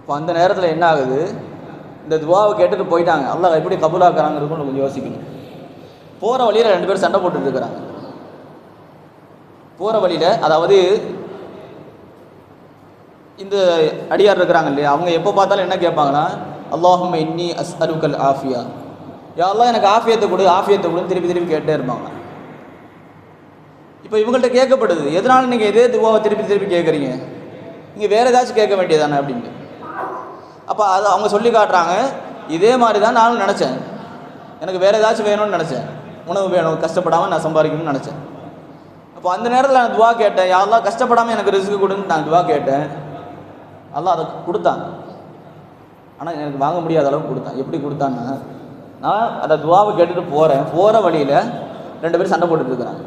S1: இப்போ அந்த நேரத்தில் என்ன ஆகுது, இந்த துவாவை கேட்டுட்டு போயிட்டாங்க. அல்லாஹ் எப்படி கபூலாக்குறாங்கிறது கொஞ்சம் யோசிக்கணும். போகிற வழியில் 2 பேர் சண்டை போட்டுட்டு இருக்கிறாங்க. போகிற வழியில், அதாவது இந்த அடியார் இருக்கிறாங்க இல்லையா, அவங்க எப்போ பார்த்தாலும் என்ன கேட்பாங்கன்னா, அல்லாஹும்ம இன்னி அஸ்அலுக்கல் ஆஃபியா, யா அல்லாஹ் எனக்கு ஆஃபியத்தை கொடு, ஆஃபியத்தை கொடுன்னு திருப்பி திருப்பி கேட்டே இருப்பாங்க. இப்போ இவங்கள்ட்ட கேட்கப்படுது, எதனால நீங்கள் இதே துவாவை திருப்பி திருப்பி கேட்குறீங்க, நீங்கள் வேறு ஏதாச்சும் கேட்க வேண்டியதானே அப்படின்ட்டு. அப்போ அதை அவங்க சொல்லி காட்டுறாங்க, இதே மாதிரி தான் நானும் நினச்சேன், எனக்கு வேறு ஏதாச்சும் வேணும்னு நினச்சேன், உணவு வேணும், கஷ்டப்படாமல் நான் சம்பாதிக்கணும்னு நினச்சேன். அப்போ அந்த நேரத்தில் நான் துவா கேட்டேன், யா அல்லாஹ் கஷ்டப்படாமல் எனக்கு ரிஸ்க் கொடுன்னு நான் துவா கேட்டேன். அல்லாஹ் அதை கொடுத்தான். ஆனால் எனக்கு வாங்க முடியாத அளவுக்கு கொடுத்தான். எப்படி கொடுத்தான்னா, நான் அந்த துவாவை கேட்டுட்டு போகிற வழியில் 2 பேர் சண்டை போட்டுட்டு இருக்கிறாங்க.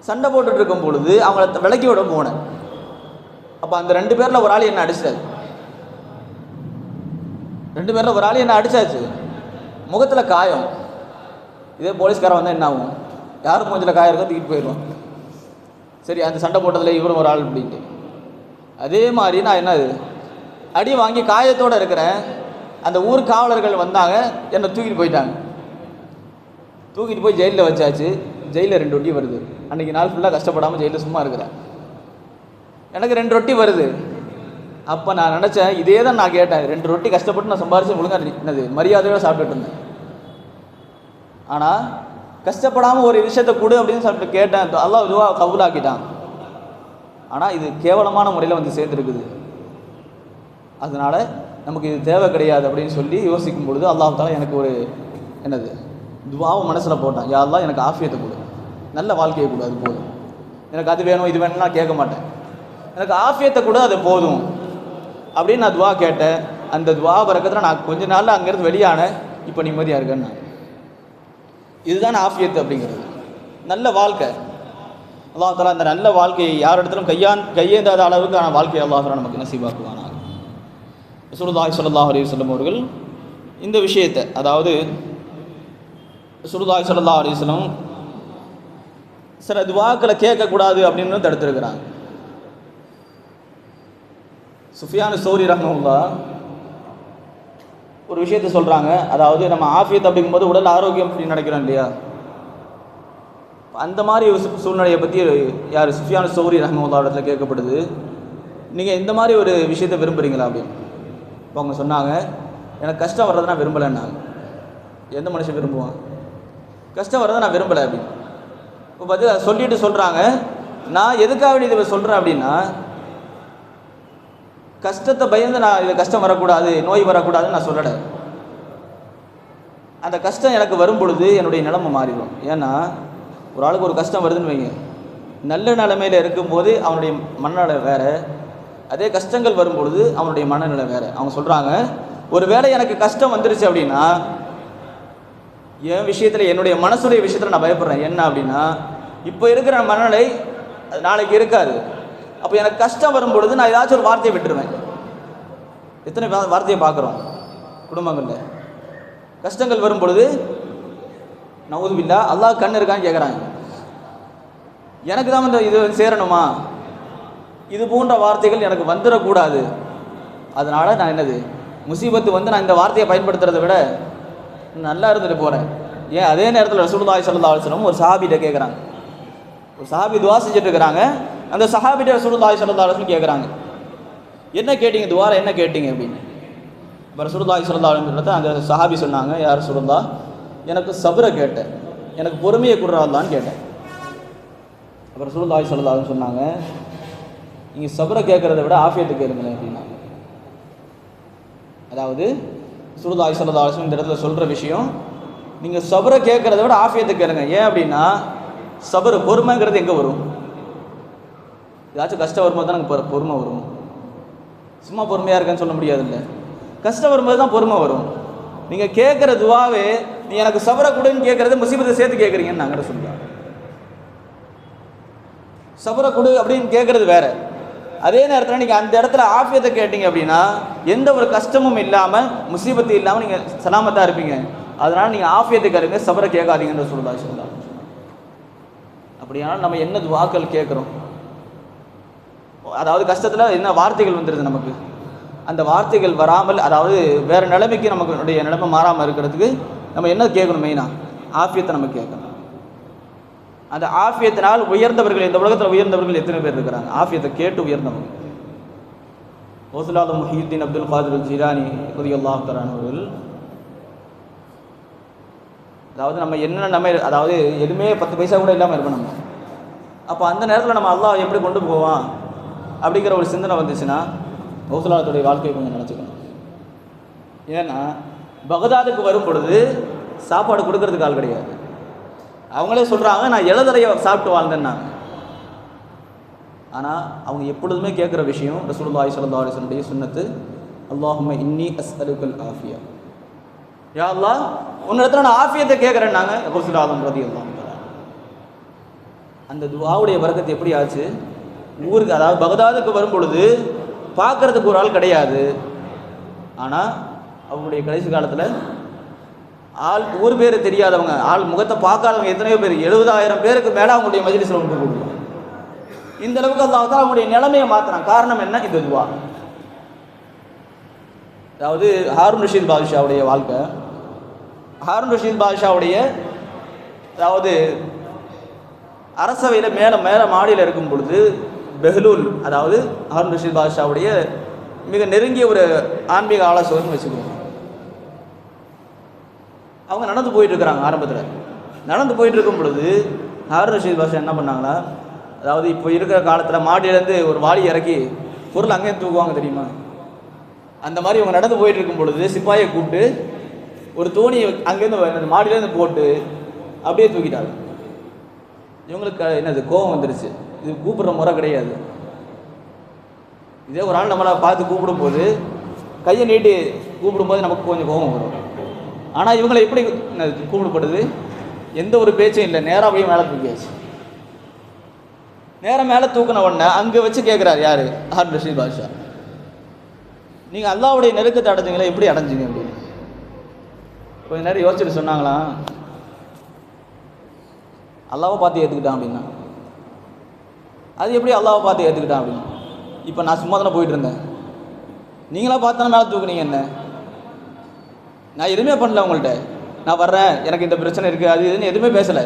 S1: சண்டை போட்டுட்டு இருக்கும் பொழுது அவங்கள விலக்கி விட போனேன். அப்போ அந்த 2 பேரில் ஒரு ஆள் என்ன அடிச்சிட்டாரு. 2 பேரில் ஒரு ஆள் என்ன அடிச்சாச்சு, முகத்தில் காயம். இதே போலீஸ்காரன் வந்தால் என்ன ஆகும், யார் மூஞ்சில் காயம் இருக்கோ தூக்கிட்டு போயிடுவோம். சரி, அந்த சண்டை போட்டதில் இவரும் ஒரு ஆள் அப்படின்ட்டு. அதே மாதிரி நான் என்ன அடி வாங்கி காயத்தோடு இருக்கிறேன். அந்த ஊர் காவலர்கள் வந்தாங்க, என்னை தூக்கிட்டு போயிட்டாங்க. தூக்கிட்டு போய் ஜெயிலில் வச்சாச்சு. ஜெயிலில் 2 ரொட்டி வருது. அன்றைக்கி நாள் ஃபுல்லாக கஷ்டப்படாமல் ஜெயிலில் சும்மா இருக்கிறேன். எனக்கு 2 ரொட்டி வருது. அப்போ நான் நினச்சேன், இதே தான் நான் கேட்டேன். 2 ரொட்டி கஷ்டப்பட்டு நான் சம்பாரிச்சு ஒழுங்காக என்னது மரியாதையோடு சாப்பிட்டுட்டு இருந்தேன். ஆனால் கஷ்டப்படாமல் ஒரு விஷயத்தை கொடு அப்படின்னு சொல்லிட்டு கேட்டேன். அல்லாஹ் இதுவா கபூலாக்கிட்டான். ஆனால் இது கேவலமான முறையில் வந்து சேர்ந்துருக்குது. அதனால் நமக்கு இது தேவை கிடையாது அப்படின்னு சொல்லி யோசிக்கும் பொழுது அல்லாஹ் தஆலா எனக்கு ஒரு என்னது துவாவை மனசில் போட்டான். யா அல்லாஹ் எனக்கு ஆஃபியத்தை கொடு, நல்ல வாழ்க்கையை கொடு, அது போதும். எனக்கு அது வேணும் இது வேணும்னா கேட்க மாட்டேன். எனக்கு ஆஃபியத்தை கூட அது போதும் அப்படின்னு நான் துவா கேட்டேன். அந்த துவா பரக்கத்தில் நான் கொஞ்ச நாளில் அங்கேருந்து வெளியானேன். இப்போ நிம்மதியாக இருக்கேன் நான். இதுதான் ஆஃபியத்து அப்படிங்கிறது, நல்ல வாழ்க்கை. அல்லாஹ் தஆலா அந்த நல்ல வாழ்க்கையை யார் இடத்திலும் கையேந்தாத அளவுக்கான வாழ்க்கையை அல்லாஹ் தஆலா நமக்கு நசீபாக்குவானாக. ரசூலுல்லாஹி ஸல்லல்லாஹு அலைஹி வஸல்லம் அவர்கள் இந்த விஷயத்தை, அதாவது ரசூலுல்லாஹி ஸல்லல்லாஹு அலைஹி வஸல்லம் சில துவாக்களை கேட்கக்கூடாது அப்படின்னு தடுத்திருக்கிறாங்க. சுஃபியானு சௌரி ரஹ்மத்துல்லாஹ் ஒரு விஷயத்தை சொல்கிறாங்க. அதாவது நம்ம ஆஃபியத் அப்படிங்கும்போது உடல் ஆரோக்கியம் அப்படின்னு நினைக்கிறோம் இல்லையா, அந்த மாதிரி சூழ்நிலையை பற்றி யார் சுஃபியானு சௌரி ரஹ்மத்துல்லாஹ் இடத்துல கேட்கப்படுது, நீங்கள் இந்த மாதிரி ஒரு விஷயத்தை விரும்புகிறீங்களா அப்படின்னு. இப்போ அவங்க சொன்னாங்க, எனக்கு கஷ்டம் வர்றதை நான் விரும்பலைன்னாங்க. எந்த மனுஷன் விரும்புவான்? கஷ்டம் வர்றதை நான் விரும்பலை அப்படின்னு. இப்போ பார்த்து சொல்லிட்டு சொல்கிறாங்க, நான் எதுக்காக இதை சொல்கிறேன் அப்படின்னா, கஷ்டத்தை பயந்து நான் இது கஷ்டம் வரக்கூடாது, நோய் வரக்கூடாதுன்னு நான் சொல்லலை. அந்த கஷ்டம் எனக்கு வரும் பொழுது என்னுடைய நிலைமை மாறிடும். ஏன்னா ஒரு ஆளுக்கு ஒரு கஷ்டம் வருதுன்னு வைங்க, நல்ல நிலைமையில் இருக்கும்போது அவனுடைய மனநிலை வேறு, அதே கஷ்டங்கள் வரும் பொழுது அவனுடைய மனநிலை வேறு. அவங்க சொல்கிறாங்க, ஒரு வேளை எனக்கு கஷ்டம் வந்துருச்சு அப்படின்னா என் விஷயத்தில், என்னுடைய மனசுடைய விஷயத்தில் நான் பயப்படுறேன். என்ன அப்படின்னா, இப்போ இருக்கிற மனநிலை அது நாளைக்கு இருக்காது. அப்போ எனக்கு கஷ்டம் வரும் பொழுது நான் ஏதாச்சும் ஒரு வார்த்தையை விட்டுருவேன். எத்தனை வார்த்தையை பார்க்குறோம் குடும்பங்களில். கஷ்டங்கள் வரும் பொழுது நவுது பில்லா, அல்லாஹ் கண் இருக்கான்னு கேட்குறாங்க. எனக்கு தான் வந்து இது சேரணுமா, இது போன்ற வார்த்தைகள் எனக்கு வந்துடக்கூடாது. அதனால் நான் என்னது முசீபத்து வந்து நான் இந்த வார்த்தையை பயன்படுத்துறதை விட நல்லா இருந்துட்டு போகிறேன். ஏன் அதே நேரத்தில் ரசூலுல்லாஹி ஸல்லல்லாஹு அலைஹி வஸல்லம் ஒரு சஹாபிட்ட கேட்குறாங்க. ஒரு சஹாபி துவா செஞ்சுட்டு இருக்கிறாங்க. அந்த சஹாபிட்ட ரசூலுல்லாஹி ஸல்லல்லாஹு அலைஹி வஸல்லம் கேட்குறாங்க, என்ன கேட்டீங்க துவாரை, என்ன கேட்டீங்க அப்படின்னு. இப்போ ரசூலுல்லாஹி ஸல்லல்லாஹு அலைஹி வஸல்லம் அந்த சஹாபி சொன்னாங்க, யா ரசூலுல்லாஹ், எனக்கு சப்ரை கேட்டேன், எனக்கு பொறுமையை குர்றால்லான்னு கேட்டேன். அப்போ ரசூலுல்லாஹி ஸல்லல்லாஹு அலைஹி வஸல்லம் சொன்னாங்க, நீங்கள் சப்ரை கேட்குறத விட ஆஃபியத்தை கேளுங்களேன் அப்படின்னா. அதாவது ரசூலுல்லாஹி ஸல்லல்லாஹு அலைஹி வஸல்லம் இந்த இடத்துல சொல்கிற விஷயம், நீங்கள் சப்ரை கேட்குறத விட ஆஃபியத்தை கேளுங்க. ஏன் அப்படின்னா, சபர் பொறுமைங்கிறது எங்கே வரும்? ஏதாச்சும் கஷ்டம் வரும்போது தான் எனக்கு பொறுமை வரும். சும்மா பொறுமையாக இருக்கேன்னு சொல்ல முடியாது. இல்லை, கஷ்டம் வரும்போது தான் பொறுமை வரும். நீங்கள் கேட்குற துவாவே, நீ எனக்கு சபரை கொடுன்னு கேட்குறது முசீபத்தை சேர்த்து கேட்குறீங்கன்னு நாங்கள் சொல்லுவோம். சபரை கொடு அப்படின்னு கேட்குறது வேறு. அதே நேரத்தில் நீங்கள் அந்த இடத்துல ஆஃபியத்தை கேட்டீங்க அப்படின்னா எந்த ஒரு கஷ்டமும் இல்லாமல், முசீபத்து இல்லாமல் நீங்கள் சலாமத்தாக இருப்பீங்க. அதனால் நீங்கள் ஆஃபியத்தை கேளுங்க, சபரை கேட்காதீங்கன்ற ரசூலுல்லாஹி ஸல்லல்லாஹு அலைஹி வஸல்லம். அப்படியானால் நம்ம என்ன துவாக்கள் கேட்குறோம்? அதாவது கஷ்டத்தில் என்ன வார்த்தைகள் வந்துடுது நமக்கு, அந்த வார்த்தைகள் வராமல், அதாவது வேறு நிலைமைக்கு நமக்கு நிலைமை மாறாமல் இருக்கிறதுக்கு நம்ம என்ன கேட்கணும்? மெயினாக ஆஃபியத்தை நம்ம கேட்கணும். அந்த ஆஃபியத்தினால் உயர்ந்தவர்கள், இந்த உலகத்தில் உயர்ந்தவர்கள் எத்தனை பேர் இருக்கிறாங்க? ஆஃபியத்தை கேட்டு உயர்ந்தவங்க. கௌசுல் முஹியுத்தீன் அப்துல் காதிர் ஜிலானி ரலியல்லாஹு தஆலா அவர்கள், அதாவது நம்ம என்ன நம்ம, அதாவது எதுவுமே 10 பைசா கூட இல்லாமல் இருப்போம் நம்ம. அப்போ அந்த நேரத்தில் நம்ம அல்லாஹ் எப்படி கொண்டு போவான் அப்படிங்கிற ஒரு சிந்தனை வந்துச்சுன்னா கௌசுலாத்துடைய வாழ்க்கையை கொஞ்சம் நினச்சிக்கணும். ஏன்னா பகதாதுக்கு வரும் பொழுது சாப்பாடு கொடுக்கறதுக்கு ஆள் கிடையாது. அவங்களே சொல்கிறாங்க, நான் இளதரையை சாப்பிட்டு வாழ்ந்தேன்னாங்க. ஆனால் அவங்க எப்பொழுதுமே கேட்குற விஷயம் ரசூலுல்லாஹி ஸல்லல்லாஹு அலைஹி வஸல்லம் சுன்னத்து, அல்லாஹும்ம இன்னி அஸ்அலுக்கல் ஆஃபியா, யா அல்லாஹ் உன்னிடத்துல நான் ஆஃபியத்தை கேட்குறேன்னாங்க ரசூலுல்லாஹி ரலியல்லாஹு தஆலா. அந்த துஆவுடைய பரக்கத்து எப்படி ஆச்சு? ஊருக்கு, அதாவது பகதாதுக்கு வரும் பொழுது பார்க்குறதுக்கு ஒரு ஆள் கிடையாது. ஆனால் அவங்களுடைய கடைசி காலத்தில் ஆள், ஊர் பேர் தெரியாதவங்க, ஆள் முகத்தை பார்க்காதவங்க எத்தனையோ பேர், 70,000 பேருக்கு மேலே அவங்களுடைய மஜ்லிஸில் ஒன்று கொடுக்குறாங்க. இந்த அளவுக்கு அல்லாஹ் தான் அவங்களுடைய நிலைமையை மாற்றினான். காரணம் என்ன? இந்த துவா. அதாவது ஹாரூன் ரஷீத் பாதுஷாவுடைய வாழ்க்கை, ஹாரூன் ரஷீத் பாதுஷாவுடைய, அதாவது அரசவையில் மேலே மாடியில் இருக்கும் பொழுது பெஹ்லூல், அதாவது ஹாரூன் ரஷீத் பாதுஷாவுடைய மிக நெருங்கிய ஒரு ஆன்மீக ஆலோசகர்னு வச்சுக்கோங்க. அவங்க நடந்து போயிட்டுருக்குறாங்க. ஆரம்பத்தில் நடந்து போயிட்டுருக்கும் பொழுது ஹாரூன் ரஷீத் பாதுஷா என்ன பண்ணாங்களா, அதாவது இப்போ இருக்கிற காலத்தில் மாடியிலேருந்து ஒரு வாளி இறக்கி பொருள் அங்கேயும் தூக்குவாங்க தெரியுமா, அந்த மாதிரி இவங்க நடந்து போயிட்டு இருக்கும் பொழுது சிப்பாயை கூப்பிட்டு ஒரு தோணி அங்கேருந்து மாடியிலேருந்து போட்டு அப்படியே தூக்கிட்டாங்க. இவங்களுக்கு என்னது கோபம் வந்துருச்சு, இது கூப்பிட்ற முறை கிடையாது. இதே ஒரு ஆள் நம்மளை பார்த்து கூப்பிடும்போது கையை நீட்டி கூப்பிடும்போது நமக்கு கொஞ்சம் கோபம் வரும். ஆனால் இவங்களை எப்படி கூப்பிடப்படுது? எந்த ஒரு பேச்சும் இல்லை, நேராக போய் மேலே தூக்கியாச்சு. நேரம் மேலே தூக்கின உடனே அங்கே வச்சு கேட்குறாரு யார்? ஹாரூன் ரஷீத் பாட்ஷா, நீங்கள் அல்லாஹ்வுடைய நெருக்கத்தை அடைஞ்சிங்களா, எப்படி அடைஞ்சிங்க அப்படின்னு கொஞ்சம் நேரம் யோசிச்சுட்டு சொன்னாங்களாம், அல்லாவை பார்த்து ஏற்றுக்கிட்டான் அப்படின்னா. அது எப்படி அல்லாவை பார்த்து ஏற்றுக்கிட்டான் அப்படின்னு? இப்போ நான் சும்மா தானே போயிட்டு இருந்தேன், நீங்களா பார்த்தானே மேலே தூக்குனீங்க என்ன? நான் எதுவுமே பண்ணல உங்கள்கிட்ட, நான் வர்றேன், எனக்கு இந்த பிரச்சனை இருக்குது அது இதுன்னு எதுவுமே பேசலை.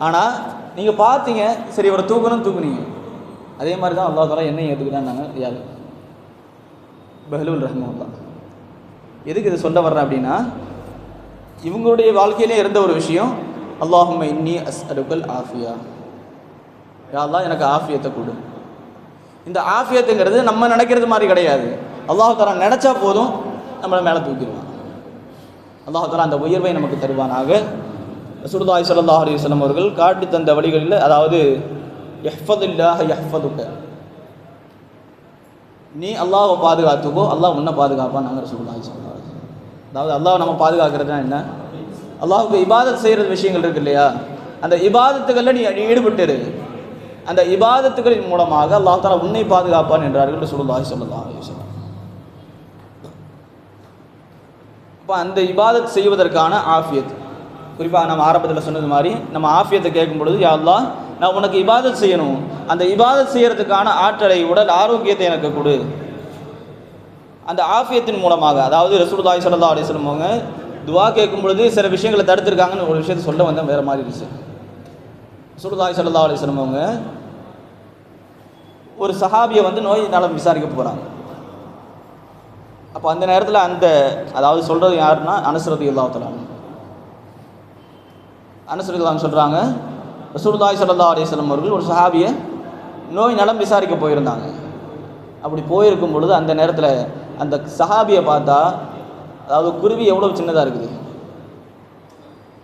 S1: ஆனால் நீங்கள் பார்த்தீங்க, சரி இவரை தூக்குனீங்க. அதே மாதிரி தான் அல்லாஹ் தஆலா என்னையும் ஏற்றுக்கிட்டாங்க. யார்? பஹ்லூல் ரஹ்மத்துல்லாஹ். எதுக்கு இதை சொல்ல வர்றேன் அப்படின்னா, இவங்களுடைய வாழ்க்கையிலே இருந்த ஒரு விஷயம், அல்லாஹும்ம இன்னி அஸ்அலுக்கல் ஆஃபியா, யா அல்லாஹ் எனக்கு ஆஃபியத்தை கொடு. இந்த ஆஃபியத்துங்கிறது நம்ம நினைக்கிறது மாதிரி கிடையாது. அல்லாஹ் தஆலா நினச்சா போதும் நம்மளை மேலே தூக்கிடுவான். அல்லாஹ் தஆலா அந்த உயர்வை நமக்கு தருவானாக. ரசூலுல்லாஹி ஸல்லல்லாஹு அலைஹி வஸல்லம் அவர்கள் காட்டி தந்த வழிகளில், அதாவது யஹ்ஃபதுல்லாஹ யஹ்ஃபதுக, நீ அல்லாஹ்வை பாதுகாத்துக்கோ, அல்லாஹ் உன்னை பாதுகாப்பான். நாங்கள் ரசூலுல்லாஹி ஸல்லல்லாஹு அலைஹி வஸல்லம், அதாவது அல்லாஹ் நம்ம பாதுகாக்கிறதுனா என்ன? அல்லாஹ்வுக்கு இபாதத் செய்கிற விஷயங்கள் இருக்கு இல்லையா, அந்த இபாதத்துகளில் நீ ஈடுபட்டு அந்த இபாதத்துகளின் மூலமாக அல்லாஹ் தஆலா உன்னை பாதுகாப்பான் என்றார்கள் ரசூலுல்லாஹி ஸல்லல்லாஹு அலைஹி வஸல்லம். இப்போ அந்த இபாதத் செய்வதற்கான ஆஃபியத், குறிப்பாக நம்ம ஆரம்பத்தில் சொன்னது மாதிரி நம்ம ஆஃபியத்தை கேட்கும் பொழுது, யா அல்லாஹ் நான் உனக்கு இபாதத் செய்யணும், அந்த இபாதத் செய்யறதுக்கான ஆற்றலை, உடல் ஆரோக்கியத்தை எனக்கு கொடு. அந்த ஆஃபியத்தின் மூலமாக, அதாவது ரசூலுல்லாஹி ஸல்லல்லாஹு அலைஹி வஸல்லம் அவங்க துவா கேட்கும் பொழுது சில விஷயங்களை தடுத்திருக்காங்கன்னு ஒரு விஷயத்தை சொல்ல வந்தால் வேறு மாதிரி இருந்துச்சு. ரசூலுல்லாஹி ஸல்லல்லாஹு அலைஹி வஸல்லம் அவங்க ஒரு சஹாபியை நோய் நலம் விசாரிக்க போகிறாங்க. அப்போ அந்த நேரத்தில் அதாவது சொல்கிறது யாருன்னா அனஸ் ரலியல்லாஹு தஆலா அன்ஹு. அனஸ் ரலியல்லாஹு அன்ஹு சொல்கிறாங்க, ரசூலுல்லாஹி ஸல்லல்லாஹு அலைஹி வஸல்லம் அவர்கள் ஒரு சஹாபியை நோய் நலம் விசாரிக்க போயிருந்தாங்க. அப்படி போயிருக்கும் பொழுது அந்த நேரத்தில் அந்த சஹாபியை பார்த்தா, அதாவது குருவி எவ்வளோ சின்னதாக இருக்குது,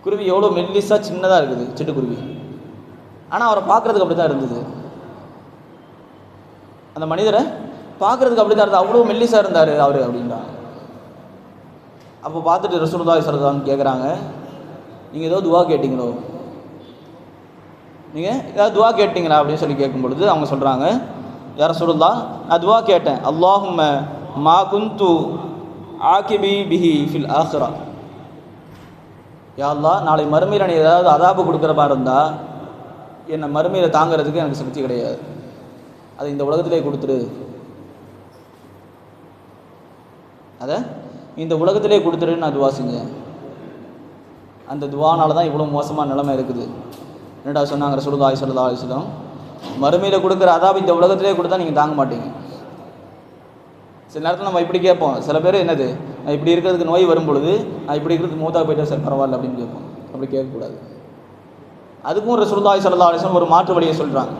S1: குருவி எவ்வளோ மெல்லிஸாக சின்னதாக இருக்குது, சிட்டுக்குருவி. ஆனால் அவரை பார்க்குறதுக்கு அப்படி தான் இருந்தது, அந்த மனிதரை பார்க்குறதுக்கு அப்படி தான் இருந்தது, அவ்வளோ மெல்லிஸாக இருந்தார் அவர் அப்படின்றாங்க. அப்போ பார்த்துட்டு ரசூலுல்லாஹி ஸல்லல்லாஹு அலைஹி வஸல்லம் கேட்குறாங்க, நீங்கள் ஏதோ துவா கேட்டிங்களோ, நீங்கள் ஏதாவது துவா கேட்டிங்களா அப்படின்னு சொல்லி கேட்கும் பொழுது அவங்க சொல்கிறாங்க, யா ரசூலுல்லாஹ் நான் துவா கேட்டேன், அல்லாஹும்ம மா குந்து ஆகிபி பிஹி ஃபில் ஆஹிரா, யா அல்லாஹ் நாளை மறுமையில் நீ ஏதாவது அதாபு கொடுக்குற மாதிரி இருந்தால் என்னை மறுமையில் தாங்கிறதுக்கு எனக்கு சக்தி கிடையாது, அதை இந்த உலகத்திலே கொடுத்துரு, அதை இந்த உலகத்திலே கொடுத்துருன்னு நான் துவா செஞ்சேன். அந்த துவானால தான் இவ்வளோ மோசமான நிலைமை இருக்குது. என்னடா சொன்னாங்க ரசூலுல்லாஹி ஸல்லல்லாஹு அலைஹி வஸல்லம், மறுமையில் கொடுக்குற அதாபு இந்த உலகத்திலே கொடுத்தா நீங்கள் தாங்க மாட்டீங்க. சில நேரத்தில் நம்ம இப்படி கேட்போம், சில பேர் என்னது, நான் இப்படி இருக்கிறதுக்கு நோய் வரும் பொழுது நான் இப்படி இருக்கிறதுக்கு மூத்தா போயிட்டா சார் பரவாயில்ல அப்படின்னு கேட்போம். அப்படி கேட்கக்கூடாது. அதுக்கும் ரசூலுல்லாஹி ஸல்லல்லாஹு அலைஹி வஸல்லம் ஒரு மாற்று வழியை சொல்கிறாங்க.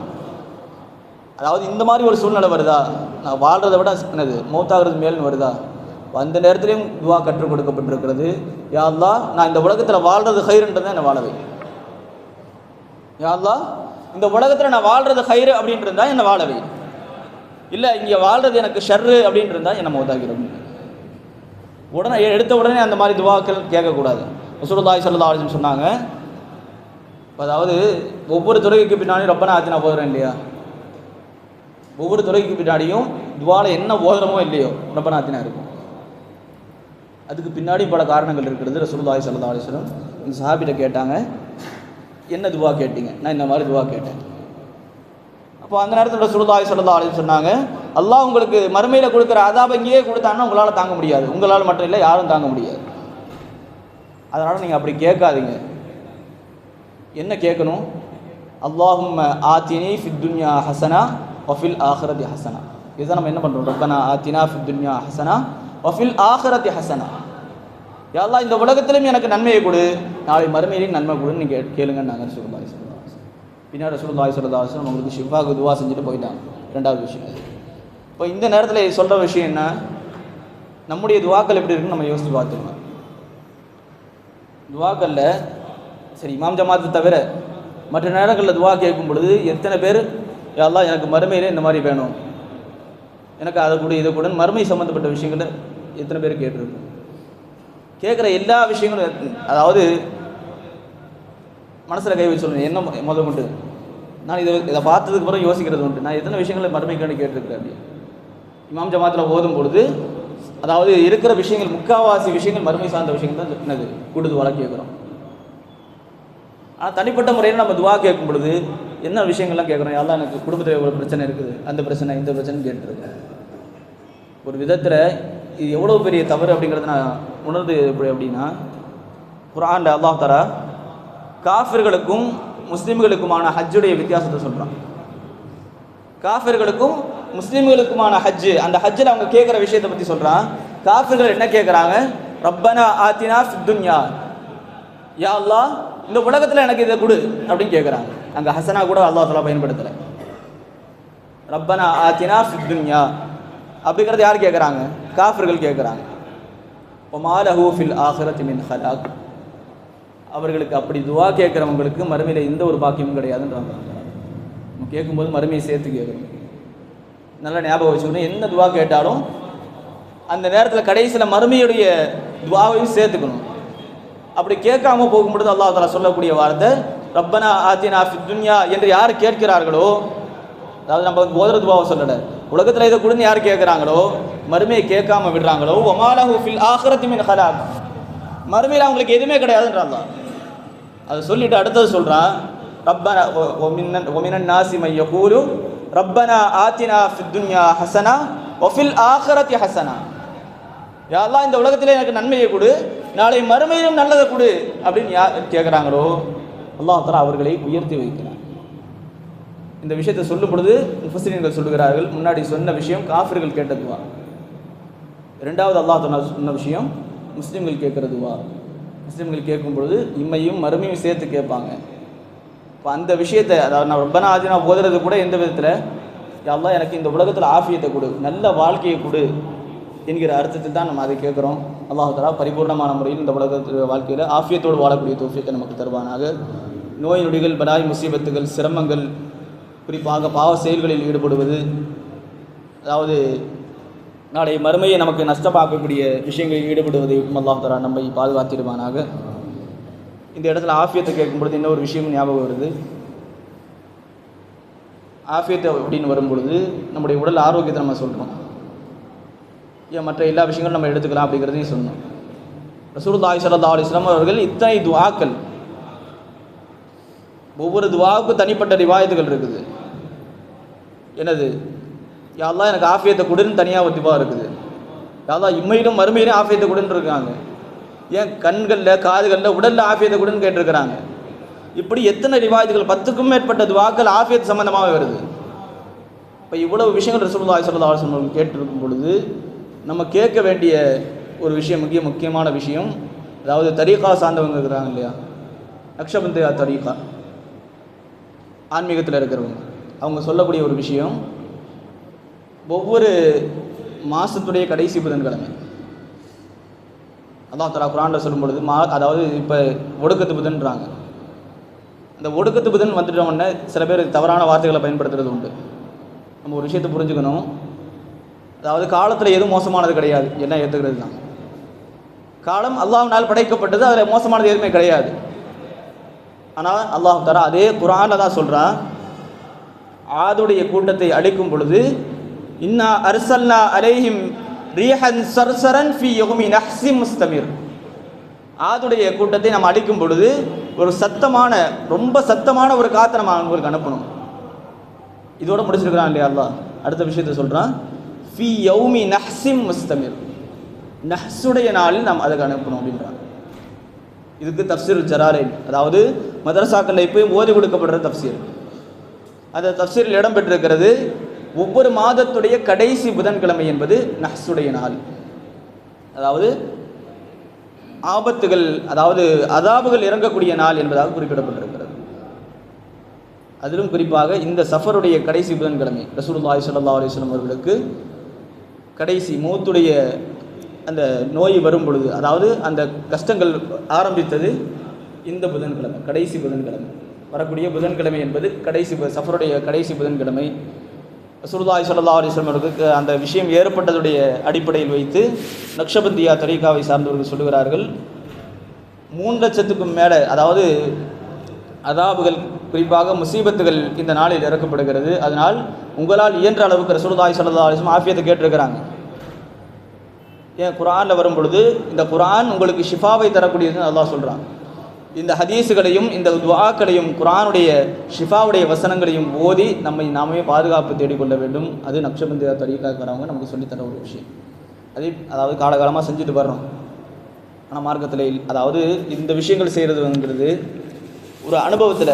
S1: அதாவது இந்த மாதிரி ஒரு சூழ்நிலை வருதா, நான் வாழ்கிறத விட என்னது மௌத்தாகிறது மேல்னு வருதா, அந்த நேரத்துலையும் துவா கற்றுக் கொடுக்கப்பட்டிருக்கிறது, யா அல்லாஹ் நான் இந்த உலகத்தில் வாழ்கிறது ஹைருன்றதை என்னை வாழவை, யா அல்லாஹ் இந்த உலகத்தில் நான் வாழ்கிறது ஹைரு அப்படின்ட்டு இருந்தால் என்னை வாழவை, இல்லை இங்கே வாழ்கிறது எனக்கு ஷர்ரு அப்படின்ட்டு இருந்தால் என்னை மௌத்தாகிறது. உடனே எடுத்த உடனே அந்த மாதிரி துவாக்கள் கேட்கக்கூடாது. ரசூலுல்லாஹி ஸல்லல்லாஹு அலைஹி வஸல்லம் சொன்னாங்க, அதாவது ஒவ்வொரு துறைக்கு பின்னாடியும் ரப்பனா ஆத்தினா போதுறேன் இல்லையா, ஒவ்வொரு துறைக்கு பின்னாடியும் துவாவில் என்ன ஓதுறமோ இல்லையோ ரப்பனா ஆத்தினா இருக்கும். அதுக்கு பின்னாடி பல காரணங்கள் இருக்கிறது. ரசூலுல்லாஹி ஸல்லல்லாஹு அலைஹி வஸல்லம் இந்த சஹாபிட்ட கேட்டாங்க, என்ன துவா கேட்டீங்க? நான் இந்த மாதிரி துவா கேட்டேன். அப்போ அந்த நேரத்தில் ரசூலுல்லாஹி ஸல்லல்லாஹு அலைஹி வஸல்லம் சொன்னாங்க, அல்லாஹ் உங்களுக்கு மறுமையில் கொடுக்குற அதாப இங்கேயே கொடுத்தாங்கன்னா உங்களால் தாங்க முடியாது, உங்களால் மட்டும் இல்லை யாரும் தாங்க முடியாது. அதனால் நீங்கள் அப்படி கேட்காதீங்க. என்ன கேட்கணும்? அல்லாஹும்ம ஆத்தினி ஃபித் துன்யா ஹசனா வஃபில் ஆஹிரதி ஹசனா. இதுதான் நம்ம என்ன பண்ணுறோம், ரப்பனா ஆத்தினா ஃபித் துன்யா ஹசனா வஃபில் ஆஹிரதி ஹசனா. யா அல்லாஹ் இந்த உலகத்திலும் எனக்கு நன்மையை கொடு, நாளை மறுமையிலையும் நன்மை கொடுன்னு நீங்கள் கேளுங்க. நாங்கள் ரசூலுல்லாஹி ஸல்லல்லாஹு அலைஹி வஸல்லம் பின்னாடி ரசூலுல்லாஹி ஸல்லல்லாஹு அலைஹி வஸல்லம் உங்களுக்கு ஷிஃபாக்கு துவா செஞ்சுட்டு போயிட்டாங்க. ரெண்டாவது விஷயம். இப்போ இந்த நேரத்தில் சொல்கிற விஷயம் என்ன, நம்முடைய துவாக்கள் எப்படி இருக்குன்னு நம்ம யோசித்து பார்த்துருவோம். துவாக்களில் சரி இமாம் ஜமாத்தை தவிர மற்ற நேரங்களில் துவா கேட்கும் பொழுது எத்தனை பேர் யா அல்லாஹ் எனக்கு மறுமையிலே இந்த மாதிரி வேணும், எனக்கு அதை கூட இதை கூட மறுமை சம்மந்தப்பட்ட விஷயங்களை எத்தனை பேர் கேட்டிருக்கோம்? கேட்குற எல்லா விஷயங்களும் அதாவது மனசில் கை வச்சு சொல்லணும். என்ன முதல் கொண்டு நான் இதை பார்த்ததுக்கு அப்புறம் யோசிக்கிறது உண்டு. நான் எத்தனை விஷயங்களை மறுமைக்காண்டி கேட்டிருக்கிறேன். அப்படி இமாம் ஜமாத்தில் ஓதும் பொழுது அதாவது இருக்கிற விஷயங்கள் முக்கால்வாசி விஷயங்கள் மறுமை சார்ந்த விஷயங்கள் தான் என்னது கூடுதலாக கேட்குறோம். ஆனால் தனிப்பட்ட முறையில் நம்ம துவா கேட்கும் பொழுது என்ன விஷயங்கள்லாம் கேட்குறோம்? எல்லாம் எனக்கு குடும்பத்தில் ஒரு பிரச்சனை இருக்குது, அந்த பிரச்சனை இந்த பிரச்சனை கேட்டுருக்கேன். ஒரு விதத்தில் இது எவ்வளோ பெரிய தவறு அப்படிங்கிறத நான் உணர்ந்து எப்படி அப்படின்னா, குர்ஆன்ல அல்லாஹ் தஆலா காஃபிர்களுக்கும் முஸ்லீம்களுக்குமான ஹஜ்ஜுடைய வித்தியாசத்தை சொல்கிறான். காஃபிர்களுக்கும் முஸ்லீம்களுக்குமான ஹஜ்ஜு, அந்த ஹஜ்ஜில் அவங்க கேட்குற விஷயத்தை பற்றி சொல்கிறான். காஃபிர்கள் என்ன கேட்குறாங்க? ரப்பனா ஆத்தினா ஃபித் துன்யா, யா அல்லாஹ் இந்த உலகத்தில் எனக்கு இதை கொடு அப்படின்னு கேட்குறாங்க. அங்கே ஹசனா கூட அல்லாஹ் தஆலா பயன்படுத்தலை. ரப்பனா ஆத்தினா ஃபித் துன்யா அப்படிங்கிறது யார் கேட்குறாங்க? காஃபிர்கள் கேட்குறாங்க. வமா லஹு ஃபில் ஆখিরাতি மின் ஹலாக், அவர்களுக்கு அப்படி துவா கேட்குறவங்களுக்கு மறுமையில் எந்த ஒரு பாக்கியமும் கிடையாதுன்றாங்க. நம்ம கேட்கும்போது மறுமையை சேர்த்து கேட்குறோம். நல்லா ஞாபகம் வச்சுக்கணும். என்ன துவா கேட்டாலும் அந்த நேரத்தில் கடைசியில் மறுமையுடைய துவாவையும் சேர்த்துக்கணும். அப்படி கேட்காம போகும்பொழுது அல்லாஹ் தஆலா சொல்லக்கூடிய வார்த்தை ரப்பனா ஆத்தினா ஃபித் துன்யா என்று யார் கேட்கிறார்களோ, அதாவது நம்ம போதர துவாவை சொல்லலை, உலகத்தில் இதை கொடுன்னு யார் கேட்குறாங்களோ, மறுமையை கேட்காம விடுறாங்களோ, வமா லஹு ஃபில் ஆখিরাতি மின் ஹலாக், மறுமையில் அவங்களுக்கு எதுவுமே கிடையாதுன்றாங்க. அதை சொல்லிட்டு அடுத்தது சொல்கிறான், ரப்பனா வமினன் நாஸி மை யகூலு ரப்பனா ஆத்தினா ஃபித் துன்யா ஹஸனா வஃபில் ஆখিরাতি ஹஸனா, யா அல்லாஹ் இந்த உலகத்திலே எனக்கு நன்மையை கொடு, நாளை மறுமையிலும் நல்லதை கொடு அப்படின்னு யார் கேட்குறாங்களோ அல்லாஹ் தஆலா அவர்களை உயர்த்தி வைக்கிறார். இந்த விஷயத்தை சொல்லும் பொழுது முஃபஸ்ஸிரீன்கள் சொல்லுகிறார்கள், முன்னாடி சொன்ன விஷயம் காஃபிர்கள் கேட்டதுவா, இரண்டாவது அல்லாஹ் தஆலா சொன்ன விஷயம் முஸ்லீம்கள் கேட்குறதுவா. முஸ்லீம்கள் கேட்கும் பொழுது இம்மையும் மறுமையும் சேர்த்து கேட்பாங்க. இப்போ அந்த விஷயத்தை, அதாவது நான் ரப்பனா ஆத்தினா ஓதுறது கூட எந்த விதத்தில், யா அல்லாஹ் எனக்கு இந்த உலகத்தில் ஆஃபியத்தை கொடு, நல்ல வாழ்க்கையை கொடு என்கிற அர்த்தத்தில் தான் நம்ம அதை கேட்குறோம். அல்லாஹ் தஆலா பரிபூர்ணமான முறையில் இந்த உலகத்தில் வாழ்க்கையில் ஆஃபியத்தோடு வாழக்கூடிய தௌஃபீக்கை நமக்கு தருவானாக. நோய் நொடிகள், பலாய் முசீபத்துகள், சிரமங்கள், குறிப்பாக பாவ செயல்களில் ஈடுபடுவது, அதாவது நாளை மறுமையை நமக்கு நஷ்டமாக்கக்கூடிய விஷயங்களில் ஈடுபடுவதை அல்லாஹ் தஆலா நம்மை பாதுகாத்திடுவானாக. இந்த இடத்துல ஆஃபியத்தை கேட்கும்பொழுது இன்னொரு விஷயம் ஞாபகம் வருது. ஆஃபியத்தை அப்படின்னு வரும்பொழுது நம்முடைய உடல் ஆரோக்கியத்தை நம்ம சொல்கிறோம், ஏன் மற்ற எல்லா விஷயங்களும் நம்ம எடுத்துக்கலாம் அப்படிங்கிறதையும் சொன்னோம். ரசூலுல்லாஹி ஸல்லல்லாஹு அலைஹி வஸல்லம் அவர்கள் இத்தனை துஆக்கள், ஒவ்வொரு துஆவுக்கும் தனிப்பட்ட ரிவாயத்துகள் இருக்குது. என்னது, யா அல்லாஹ் எனக்கு ஆஃபியத்தை கொடுன்னு தனியாக ஒரு துஆ இருக்குது. யா அல்லாஹ் இம்மையிலும் மறுமையிலும் ஆஃபியத்தை கொடுன்னு இருக்காங்க. ஏன் கண்களில், காதுகளில், உடலில் ஆஃபியத்தை கொடுன்னு கேட்டிருக்கிறாங்க. இப்படி எத்தனை ரிவாயத்துகள், 10க்கும் மேற்பட்ட துஆக்கள் ஆஃபியத் சம்பந்தமாக வருது. இப்போ இவ்வளவு விஷயங்கள் ரசூலுல்லாஹி ஸல்லல்லாஹு அலைஹி வஸல்லம் கேட்டிருக்கும் பொழுது நம்ம கேட்க வேண்டிய ஒரு விஷயம், முக்கியமான விஷயம், அதாவது தரீகா சார்ந்தவங்க இருக்கிறாங்க இல்லையா, நக்ஷபந்தியா தரீகா, ஆன்மீகத்தில் இருக்கிறவங்க, அவங்க சொல்லக்கூடிய ஒரு விஷயம், ஒவ்வொரு மாதத்துடைய கடைசி புதன்கிழமை அல்லாஹ் தஆலா குர்ஆனில் சொல்லும் பொழுது அதாவது இப்போ ஒடுக்கத்து புதன்றாங்க. அந்த ஒடுக்கத்து புதன் வந்துட்டோம்னா சில பேர் தவறான வார்த்தைகளை பயன்படுத்துறது உண்டு. நம்ம ஒரு விஷயத்தை புரிஞ்சுக்கணும், அதாவது காலத்தில் எதுவும் மோசமானது கிடையாது, எல்லாம் ஏற்றுக்கிறது தான். காலம் அல்லாஹ்வினால் படைக்கப்பட்டது, அதில் மோசமானது எதுவுமே கிடையாது. ஆனால் அல்லாஹ் தஆலா அதே குர்ஆனில் தான் சொல்கிறான், ஆதுடைய கூட்டத்தை அழிக்கும் பொழுது இன்னா அர்சல்னா அலைஹிம் ரீஹன் சர்சரன் ஃபி யௌமி நஹ்ஸி முஸ்தமிர், ஆதுடைய கூட்டத்தை நம்ம அழிக்கும் பொழுது ஒரு சத்தமான, ரொம்ப சத்தமான ஒரு காற்றை நம்ம அவங்களுக்கு அனுப்பணும். இதோட முடிச்சிருக்கிறான் இல்லையா அல்லாஹ். அடுத்த விஷயத்தை சொல்கிறான், ஃபி யௌமி நஹ்ஸி முஸ்தமிர், நஹ்ஸுடைய நாளில் நாம் அதுக்கு அனுப்பணும் அப்படின்றான். இதுக்கு தஃப்சீர் ஜலாலைன், அதாவது மதரசாக்களில் இப்போயும் ஓதி கொடுக்கப்படுற தஃப்சீர், அந்த தஃப்சீரில் இடம் பெற்றிருக்கிறது ஒவ்வொரு மாதத்துடைய கடைசி புதன்கிழமை என்பது நஹ்ஸுடைய நாள், அதாவது ஆபத்துகள், அதாவது அதாபுகள் இறங்கக்கூடிய நாள் என்பதாக குறிப்பிடப்பட்டிருக்கிறது. அதிலும் குறிப்பாக இந்த சஃபருடைய கடைசி புதன்கிழமை ரசூலுல்லாஹி ஸல்லல்லாஹு அலைஹி வஸல்லம் அவர்களுக்கு கடைசி மௌத்துடைய அந்த நோய் வரும் பொழுது, அதாவது அந்த கஷ்டங்கள் ஆரம்பித்தது இந்த புதன்கிழமை, கடைசி புதன்கிழமை. வரக்கூடிய புதன்கிழமை என்பது கடைசி சஃபருடைய கடைசி புதன்கிழமை. ரசூலுல்லாஹி ஸல்லல்லாஹு அலைஹி வஸல்லம் அவர்களுக்கு அந்த விஷயம் ஏற்பட்டதுடைய அடிப்படையில் வைத்து நக்ஷபந்தியா தரீகாவை சார்ந்தவர்கள் சொல்லுகிறார்கள், 3 லட்சத்துக்கும் மேலே, அதாவது அதாபுகள், குறிப்பாக முசீபத்துகள் இந்த நாளில் இறக்கப்படுகிறது. அதனால் உங்களால் இயன்ற அளவுக்கு ரசூலுல்லாஹி ஸல்லல்லாஹு அலைஹி வஸல்லம் ஆஃபியத்தை கேட்டிருக்கிறாங்க. ஏன் குர்ஆனில் வரும் பொழுது இந்த குர்ஆன் உங்களுக்கு ஷிஃபாவை தரக்கூடியதுன்னு அல்லாஹ் சொல்கிறான். இந்த ஹதீஸுகளையும் இந்த துஆக்களையும் குர்ஆனுடைய ஷிஃபாவுடைய வசனங்களையும் ஓதி நாமே பாதுகாப்பு தேடிக்கொள்ள வேண்டும். அது நக்ஷபந்தியா தரீகாவுக்கு வரவங்க நமக்கு சொல்லித்தர ஒரு விஷயம். அதாவது காலகாலமாக செஞ்சுட்டு வர்றோம். ஆனால் மார்க்கத்தில் அதாவது இந்த விஷயங்கள் செய்கிறதுங்கிறது ஒரு அனுபவத்தில்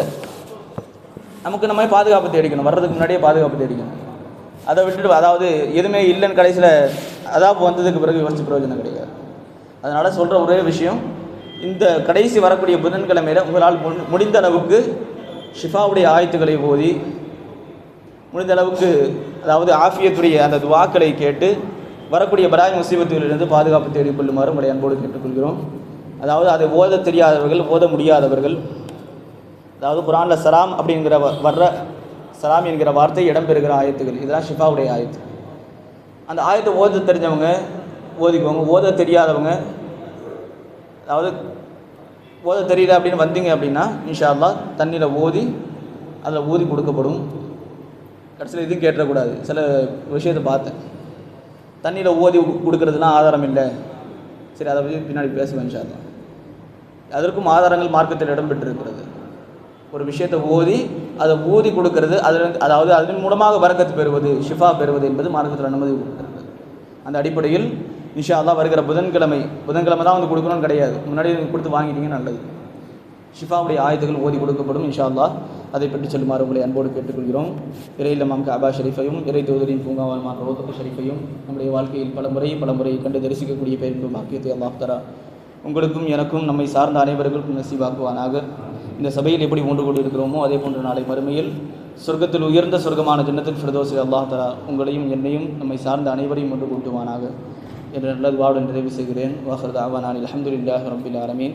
S1: நமக்கு நம்ம பாதுகாப்பு தேடிக்கணும். வர்றதுக்கு முன்னாடியே பாதுகாப்பு தேடிக்கணும். அதை விட்டுட்டு அதாவது எதுவுமே இல்லைன்னு கடைசியில் அதாப்பு வந்ததுக்கு பிறகு யோசிச்சு பிரயோஜனம் கிடையாது. அதனால் சொல்கிற ஒரே விஷயம், இந்த கடைசி வரக்கூடிய புதன்கிழமையில் உங்களால் முடிந்த அளவுக்கு ஷிஃபாவுடைய ஆயத்துக்களை ஓதி, முடிந்த அளவுக்கு அதாவது ஆஃபியத்துடைய அந்த துஆக்களை கேட்டு வரக்கூடிய பலாய் முசீபத்துகளிலிருந்து பாதுகாப்பு தேடிக்கொள்ளுமாறு உங்களுடைய அன்போடு கேட்டுக்கொள்கிறோம். அதாவது அதை ஓத தெரியாதவர்கள், ஓத முடியாதவர்கள், அதாவது குர்ஆனில் சலாம் அப்படிங்கிற வர்ற சலாம் என்கிற வார்த்தை இடம்பெறுகிற ஆயத்துகள், இதெல்லாம் ஷிஃபாவுடைய ஆயத்து. அந்த ஆயத்தை ஓத தெரிஞ்சவங்க ஓதிக்குவாங்க. ஓத தெரியாதவங்க, அதாவது ஓத தெரியல அப்படின்னு வந்தீங்க அப்படின்னா இன்ஷா அல்லாஹ் தண்ணியில் ஓதி அதில் ஊதி கொடுக்கப்படும். கடைசியில் இதுவும் கேட்டக்கூடாது. சில விஷயத்தை பார்த்தேன், தண்ணியில் ஓதி கொடுக்கறதுலாம் ஆதாரம் இல்லை. சரி, அதை பற்றி பின்னாடி பேசுவேன் இன்ஷா அல்லாஹ். அதற்கும் ஆதாரங்கள் மார்க்கத்தில் இடம்பெற்றிருக்கிறது. ஒரு விஷயத்தை ஓதி அதை ஊதி கொடுக்கறது, அதாவது அதன் மூலமாக பரக்கத்து பெறுவது, ஷிஃபா பெறுவது என்பது மார்க்கத்தில் அனுமதி கொடுக்கிறது. அந்த அடிப்படையில் இன்ஷா அல்லாஹ் வருகிற புதன்கிழமை தான் வந்து கொடுக்கணும்னு கிடையாது, முன்னாடி கொடுத்து வாங்கிட்டீங்க நல்லது. ஷிஃபாவுடைய ஆயத்துகள் ஓதி கொடுக்கப்படும் இன்ஷா அல்லாஹ். அதை பற்றி சொல்லுமாறு உங்களை அன்போடு கேட்டுக்கொள்கிறோம். இறையில்லமாம் கஅபா ஷரீஃபையும் இறை தூதரின் பூங்காவான ரோதகு ஷரீஃபையும் நம்முடைய வாழ்க்கையில் பல முறை கண்டு தரிசிக்கக்கூடிய பேரின்பு பாக்கியத்தை அல்லாஹ் தஆலா உங்களுக்கும் எனக்கும் நம்மை சார்ந்த அனைவருக்கும் நசீபாக்குவானாக. இந்த சபையில் எப்படி ஒன்று கூடி இருக்கிறோமோ அதே போன்று நாளை மறுமையில் சொர்க்கத்தில் உயர்ந்த சொர்க்கமான ஜன்னத்துல் ஃபிர்தௌஸில் அல்லாஹ் தஆலா உங்களையும் என்னையும் நம்மை சார்ந்த அனைவரையும் ஒன்று கூட்டுவானாக என்று நல்லது வாவுடன் நிறைவு செய்கிறேன். வாஹிர் தஅவானா அல்ஹம்துலில்லாஹி ரப்பில் ஆலமீன்.